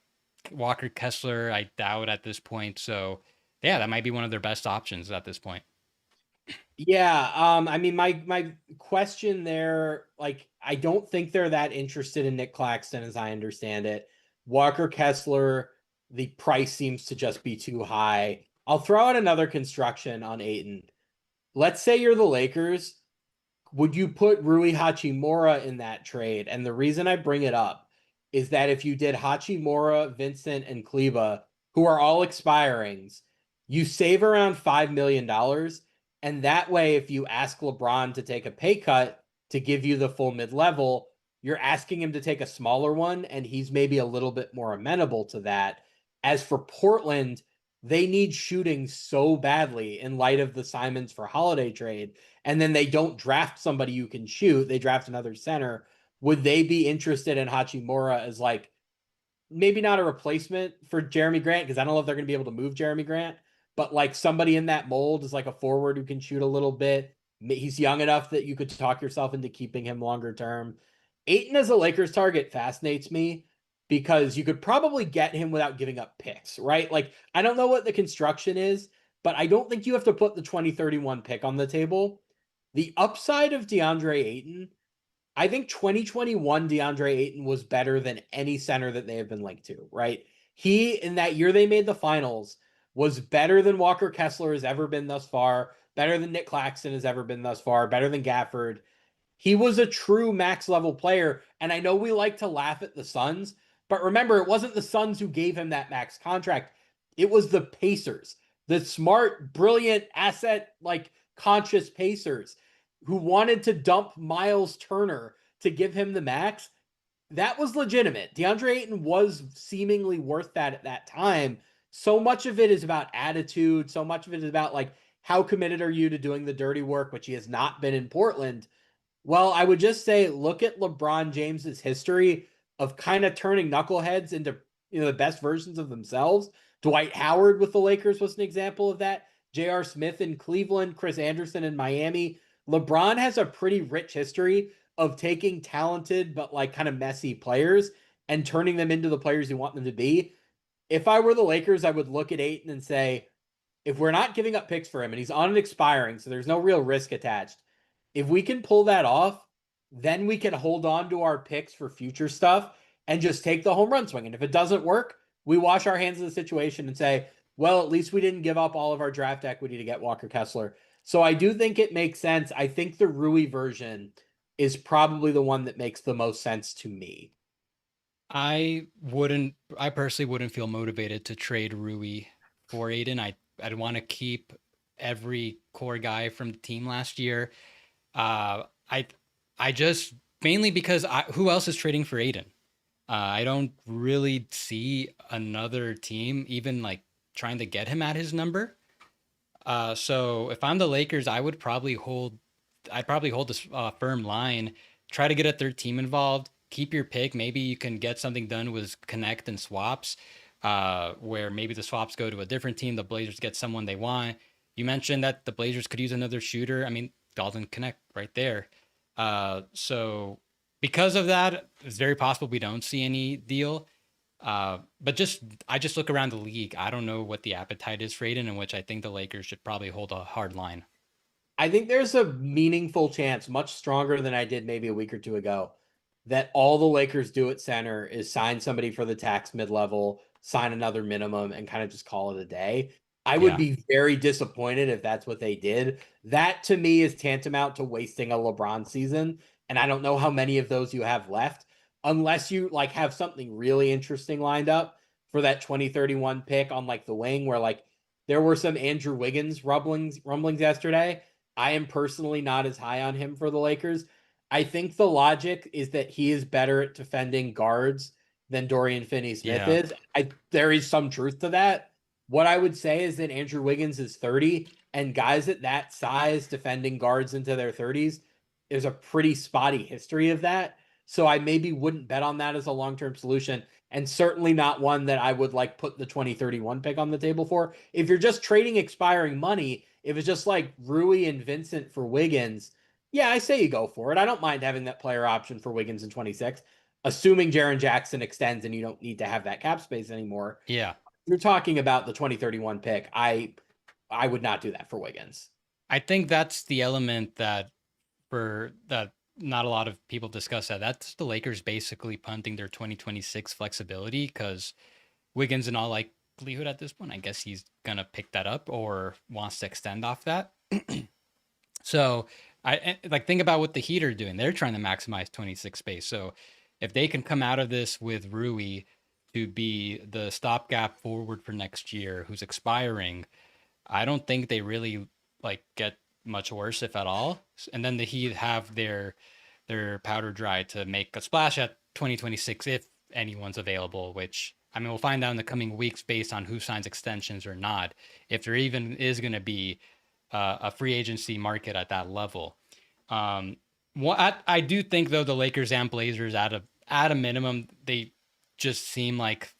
Walker Kessler, I doubt at this point. So, yeah, that might be one of their best options at this point. Yeah, I mean, my question there, like, I don't think they're that interested in Nick Claxton, as I understand it. Walker Kessler, the price seems to just be too high. I'll throw out another construction on Aiton. Let's say you're the Lakers. Would you put Rui Hachimura in that trade? And the reason I bring it up is that if you did Hachimura, Vincent, and Kleba, who are all expirings, you save around $5 million. And that way, if you ask LeBron to take a pay cut to give you the full mid level, you're asking him to take a smaller one, and he's maybe a little bit more amenable to that. As for Portland, they need shooting so badly in light of the Simons for Holiday trade, and then they don't draft somebody who can shoot. They draft another center. Would they be interested in Hachimura as like maybe not a replacement for Jeremy Grant? Because I don't know if they're going to be able to move Jeremy Grant, but like somebody in that mold is like a forward who can shoot a little bit. He's young enough that you could talk yourself into keeping him longer term. Aiton as a Lakers target fascinates me because you could probably get him without giving up picks, right? Like, I don't know what the construction is, but I don't think you have to put the 2031 pick on the table. The upside of DeAndre Ayton, I think 2021 DeAndre Ayton was better than any center that they have been linked to, right? He, in that year they made the finals, was better than Walker Kessler has ever been thus far, better than Nick Claxton has ever been thus far, better than Gafford. He was a true max level player. And I know we like to laugh at the Suns, but remember, it wasn't the Suns who gave him that max contract. It was the Pacers, the smart, brilliant, asset like conscious Pacers who wanted to dump Miles Turner to give him the max. That was legitimate. DeAndre Ayton was seemingly worth that at that time. So much of it is about attitude. So much of it is about like, how committed are you to doing the dirty work, which he has not been in Portland. Well, I would just say look at LeBron James's history of kind of turning knuckleheads into the best versions of themselves. Dwight Howard with the Lakers was an example of that. J.R. Smith in Cleveland, Chris Anderson in Miami. LeBron has a pretty rich history of taking talented but like kind of messy players and turning them into the players you want them to be. If I were the Lakers, I would look at Ayton and say, if we're not giving up picks for him and he's on an expiring, so there's no real risk attached, If we can pull that off, then we can hold on to our picks for future stuff and just take the home run swing. And if it doesn't work, we wash our hands of the situation and say, well, at least we didn't give up all of our draft equity to get Walker Kessler. So I do think it makes sense. I think the Rui version is probably the one that makes the most sense to me. I personally wouldn't feel motivated to trade Rui for Aiden. I'd want to keep every core guy from the team last year. Uh, I, I just mainly because who else is trading for Aiden? I don't really see another team even like trying to get him at his number. So if I'm the Lakers, I'd probably hold this firm line, try to get a third team involved, keep your pick. Maybe you can get something done with connect and swaps, where maybe the swaps go to a different team. The Blazers get someone they want. You mentioned that the Blazers could use another shooter. I mean, Dalton Connect right there. So because of that, it's very possible we don't see any deal. But I just look around the league. I don't know what the appetite is for Aiden, in which I think the Lakers should probably hold a hard line. I think there's a meaningful chance, much stronger than I did maybe a week or two ago, that all the Lakers do at center is sign somebody for the tax mid level, sign another minimum, and kind of just call it a day. I would Yeah, be very disappointed if that's what they did. That to me is tantamount to wasting a LeBron season. And I don't know how many of those you have left, unless you like have something really interesting lined up for that 2031 pick on like the wing, where like there were some Andrew Wiggins rumblings yesterday. I am personally not as high on him for the Lakers. I think the logic is that he is better at defending guards than Dorian Finney-Smith yeah, is. There is some truth to that. What I would say is that Andrew Wiggins is 30, and guys at that size defending guards into their 30s, there's a pretty spotty history of that. So I maybe wouldn't bet on that as a long-term solution, and certainly not one that I would like put the 2031 pick on the table for. If you're just trading expiring money, if it's just like Rui and Vincent for Wiggins, yeah, I say you go for it. I don't mind having that player option for Wiggins in 26, assuming Jaren Jackson extends and you don't need to have that cap space anymore. yeah. You're talking about the 2031 pick. I would not do that for Wiggins. I think that's the element that not a lot of people discuss that. That's the Lakers basically punting their 2026 flexibility because Wiggins, in all likelihood at this point, I guess he's gonna pick that up or wants to extend off that. So like think about what the Heat are doing. They're trying to maximize 26 space. So if they can come out of this with Rui to be the stopgap forward for next year, who's expiring, I don't think they really like get much worse if at all. And then the Heat have their powder dry to make a splash at 2026 if anyone's available, which I mean we'll find out in the coming weeks based on who signs extensions or not, if there even is going to be a free agency market at that level. I do think though the Lakers and Blazers at a minimum they just seem like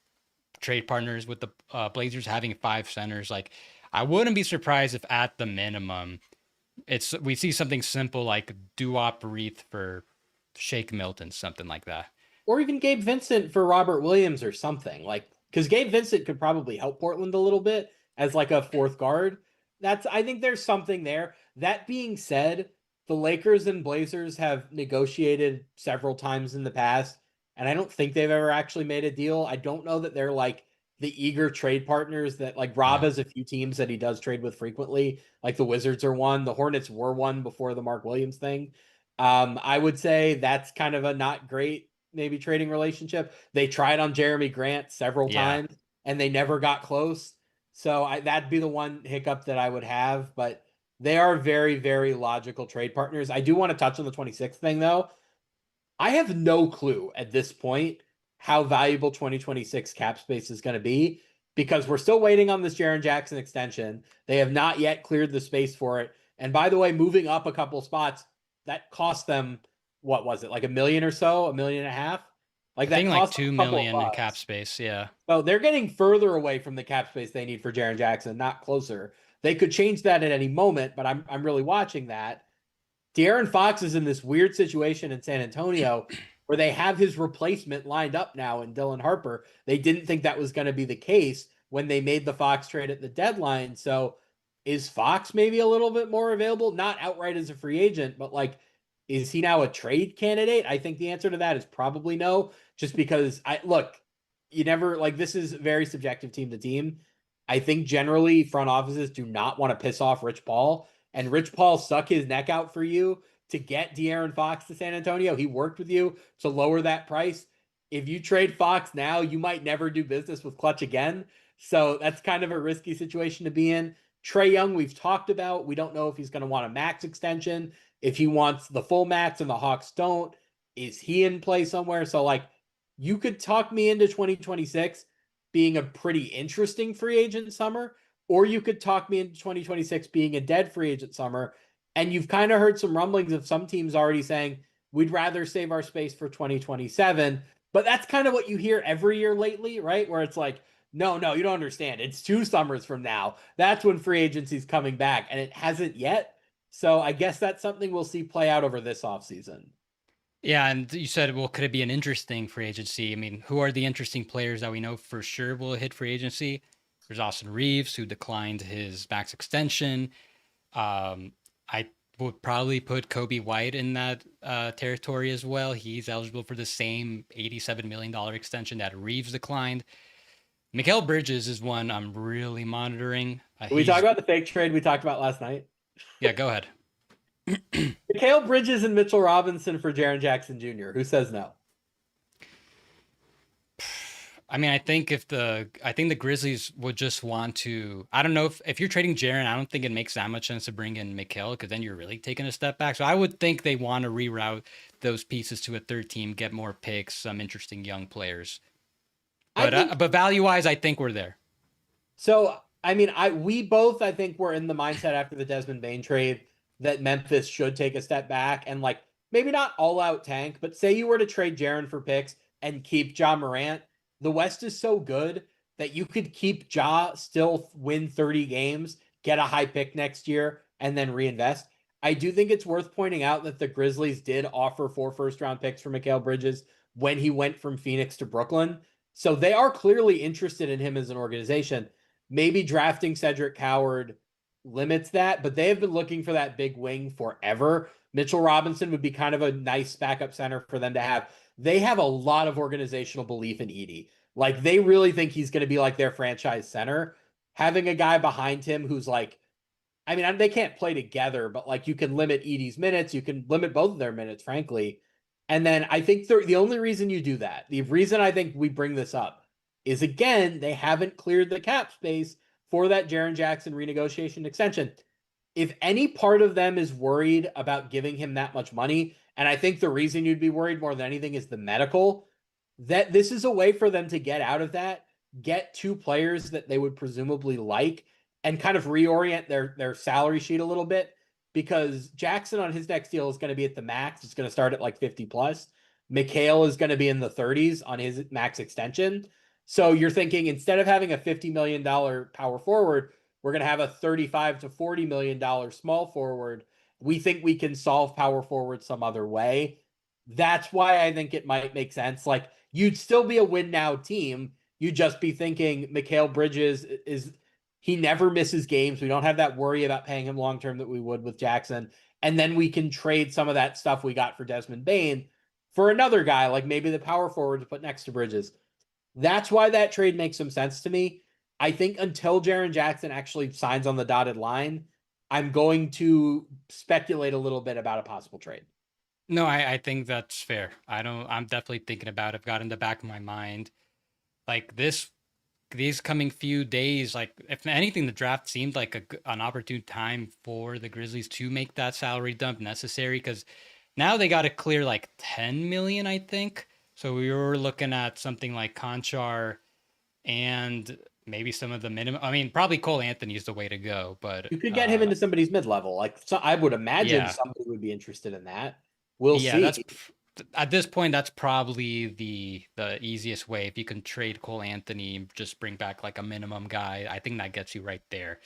trade partners with the Blazers having five centers. Like I wouldn't be surprised if at the minimum we see something simple like Duop Reith for Shake Milton, something like that. Or even Gabe Vincent for Robert Williams or something. Like, because Gabe Vincent could probably help Portland a little bit as like a fourth guard. I think there's something there. That being said, the Lakers and Blazers have negotiated several times in the past, and I don't think they've ever actually made a deal. I don't know that they're like the eager trade partners that like Rob Yeah. has a few teams that he does trade with frequently. Like the Wizards are one, the Hornets were one before the Mark Williams thing. I would say that's kind of a not great maybe trading relationship. They tried on Jeremy Grant several Yeah. times and they never got close. So that'd be the one hiccup that I would have, but they are very, very logical trade partners. I do want to touch on the 26th thing though. I have no clue at this point how valuable 2026 cap space is going to be because we're still waiting on this Jaren Jackson extension. They have not yet cleared the space for it. And by the way, moving up a couple spots, that cost them, what was it, like a million or so, a million and a half? Like I that think like cost them two a couple of million in cap bucks. space. Yeah. So they're getting further away from the cap space they need for Jaren Jackson, not closer. They could change that at any moment, but I'm really watching that. De'Aaron Fox is in this weird situation in San Antonio where they have his replacement lined up now in Dylan Harper. They didn't think that was going to be the case when they made the Fox trade at the deadline. So is Fox maybe a little bit more available? Not outright as a free agent, but like, is he now a trade candidate? I think the answer to that is probably no, just because I look, you never like this is very subjective team to team. I think generally front offices do not want to piss off Rich Paul, and Rich Paul stuck his neck out for you to get De'Aaron Fox to San Antonio. He worked with you to lower that price. If you trade Fox now, you might never do business with Clutch again. So that's kind of a risky situation to be in. Trae Young, we've talked about. We don't know if he's going to want a max extension, if he wants the full max and the Hawks don't. Is he in play somewhere? So, like, you could talk me into 2026 being a pretty interesting free agent summer, or you could talk me into 2026 being a dead free agent summer. And you've kind of heard some rumblings of some teams already saying, we'd rather save our space for 2027. But that's kind of what you hear every year lately, right? Where it's like, no, you don't understand. It's 2 summers from now. That's when free agency's coming back, and it hasn't yet. So I guess that's something we'll see play out over this offseason. Yeah, and you said, well, could it be an interesting free agency? I mean, who are the interesting players that we know for sure will hit free agency? There's Austin Reeves, who declined his max extension. I would probably put Kobe White in that territory as well. He's eligible for the same $87 million extension that Reeves declined. Mikal Bridges is one I'm really monitoring. Can we talk about the fake trade we talked about last night? Yeah, go ahead. Mikal Bridges and Mitchell Robinson for Jaren Jackson Jr. Who says no? I mean, I think the Grizzlies would just want to. I don't know if you're trading Jaren, I don't think it makes that much sense to bring in Mikal because then you're really taking a step back. So I would think they want to reroute those pieces to a third team, get more picks, some interesting young players. But value wise, I think we're there. So I mean, we both I think were in the mindset after the Desmond Bane trade that Memphis should take a step back and like maybe not all out tank, but say you were to trade Jaren for picks and keep Ja Morant, the West is so good that you could keep Ja, still win 30 games, get a high pick next year, and then reinvest. I do think it's worth pointing out that the Grizzlies did offer 4 first-round picks for Mikal Bridges when he went from Phoenix to Brooklyn. So they are clearly interested in him as an organization. Maybe drafting Cedric Coward limits that, but they have been looking for that big wing forever. Mitchell Robinson would be kind of a nice backup center for them to have. They have a lot of organizational belief in Edie. Like they really think he's going to be like their franchise center. Having a guy behind him who's like, I mean, they can't play together, but like you can limit Edie's minutes, you can limit both of their minutes, frankly. And then I think the only reason you do that, the reason I think we bring this up is again, they haven't cleared the cap space for that Jaren Jackson renegotiation extension. If any part of them is worried about giving him that much money, and I think the reason you'd be worried more than anything is the medical, that this is a way for them to get out of that, get 2 players that they would presumably like, and kind of reorient their salary sheet a little bit. Because Jackson on his next deal is going to be at the max. It's going to start at like 50 plus. Mikal is going to be in the 30s on his max extension. So you're thinking instead of having a $50 million power forward, we're going to have a $35 to $40 million small forward. We think we can solve power forward some other way. That's why I think it might make sense. Like you'd still be a win now team. You'd just be thinking Mikal Bridges is he never misses games. We don't have that worry about paying him long term that we would with Jackson. And then we can trade some of that stuff we got for Desmond Bane for another guy, like maybe the power forward to put next to Bridges. That's why that trade makes some sense to me. I think until Jaren Jackson actually signs on the dotted line, I'm going to speculate a little bit about a possible trade. No, I think that's fair. I'm definitely thinking about it. I've got in the back of my mind. Like these coming few days, like if anything, the draft seemed like an opportune time for the Grizzlies to make that salary dump necessary because now they got to clear like 10 million, I think. So we were looking at something like Conchar and maybe some of the minimum. I mean, probably Cole Anthony is the way to go, but you could get him into somebody's mid level. Like so I would imagine yeah, somebody would be interested in that. We'll yeah, see. that's at this point that's probably the easiest way. If you can trade Cole Anthony, just bring back like a minimum guy, I think that gets you right there.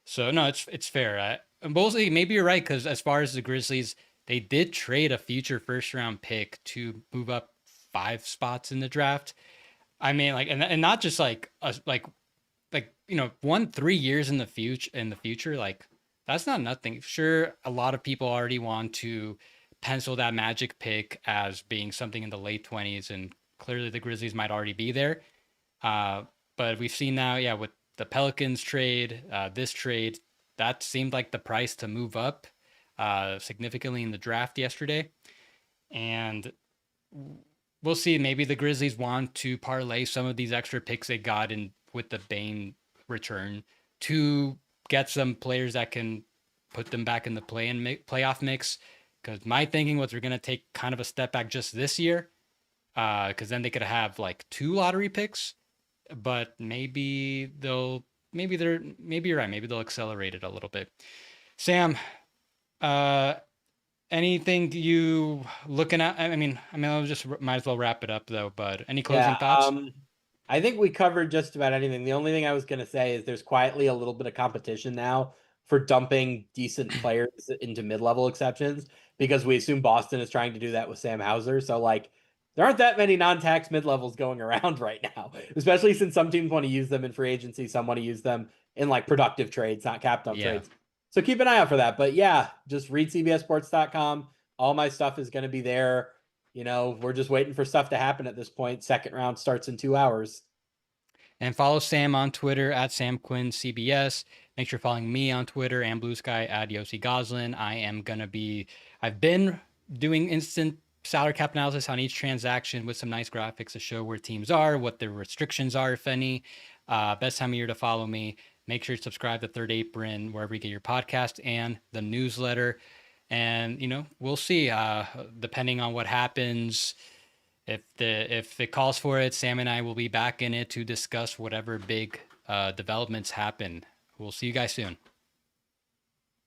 So no, it's fair. Mostly, maybe you're right because as far as the Grizzlies, they did trade a future first round pick to move up 5 spots in the draft. I mean, like, and not just like like, 1-3 years in the future, like that's not nothing. Sure, a lot of people already want to pencil that Magic pick as being something in the late 20s, and clearly the Grizzlies might already be there. Uh, but we've seen now, yeah, with the Pelicans trade, this trade, that seemed like the price to move up significantly in the draft yesterday. And we'll see. Maybe the Grizzlies want to parlay some of these extra picks they got in with the Bane return to get some players that can put them back in the playoff mix. Because my thinking was they're going to take kind of a step back just this year, because then they could have like 2 lottery picks. But maybe you're right. Maybe they'll accelerate it a little bit. Sam, uh, anything you looking at? I'll just might as well wrap it up though. But any closing Yeah, thoughts? I think we covered just about anything. The only thing I was going to say is there's quietly a little bit of competition now for dumping decent players into mid-level exceptions because we assume Boston is trying to do that with Sam Hauser. So like there aren't that many non-tax mid-levels going around right now, especially since some teams want to use them in free agency, some want to use them in like productive trades, not capped up Yeah. trades. So keep an eye out for that. But yeah, just read cbssports.com. All my stuff is going to be there. We're just waiting for stuff to happen at this point. Second round starts in 2 hours. And follow Sam on Twitter at Sam Quinn CBS. Make sure you're following me on Twitter and Blue Sky at Yossi Goslin. I've been doing instant salary cap analysis on each transaction with some nice graphics to show where teams are, what their restrictions are, if any. Best time of year to follow me. Make sure you subscribe to Third Apron wherever you get your podcast and the newsletter. And, we'll see. Depending on what happens, if it calls for it, Sam and I will be back in it to discuss whatever big developments happen. We'll see you guys soon.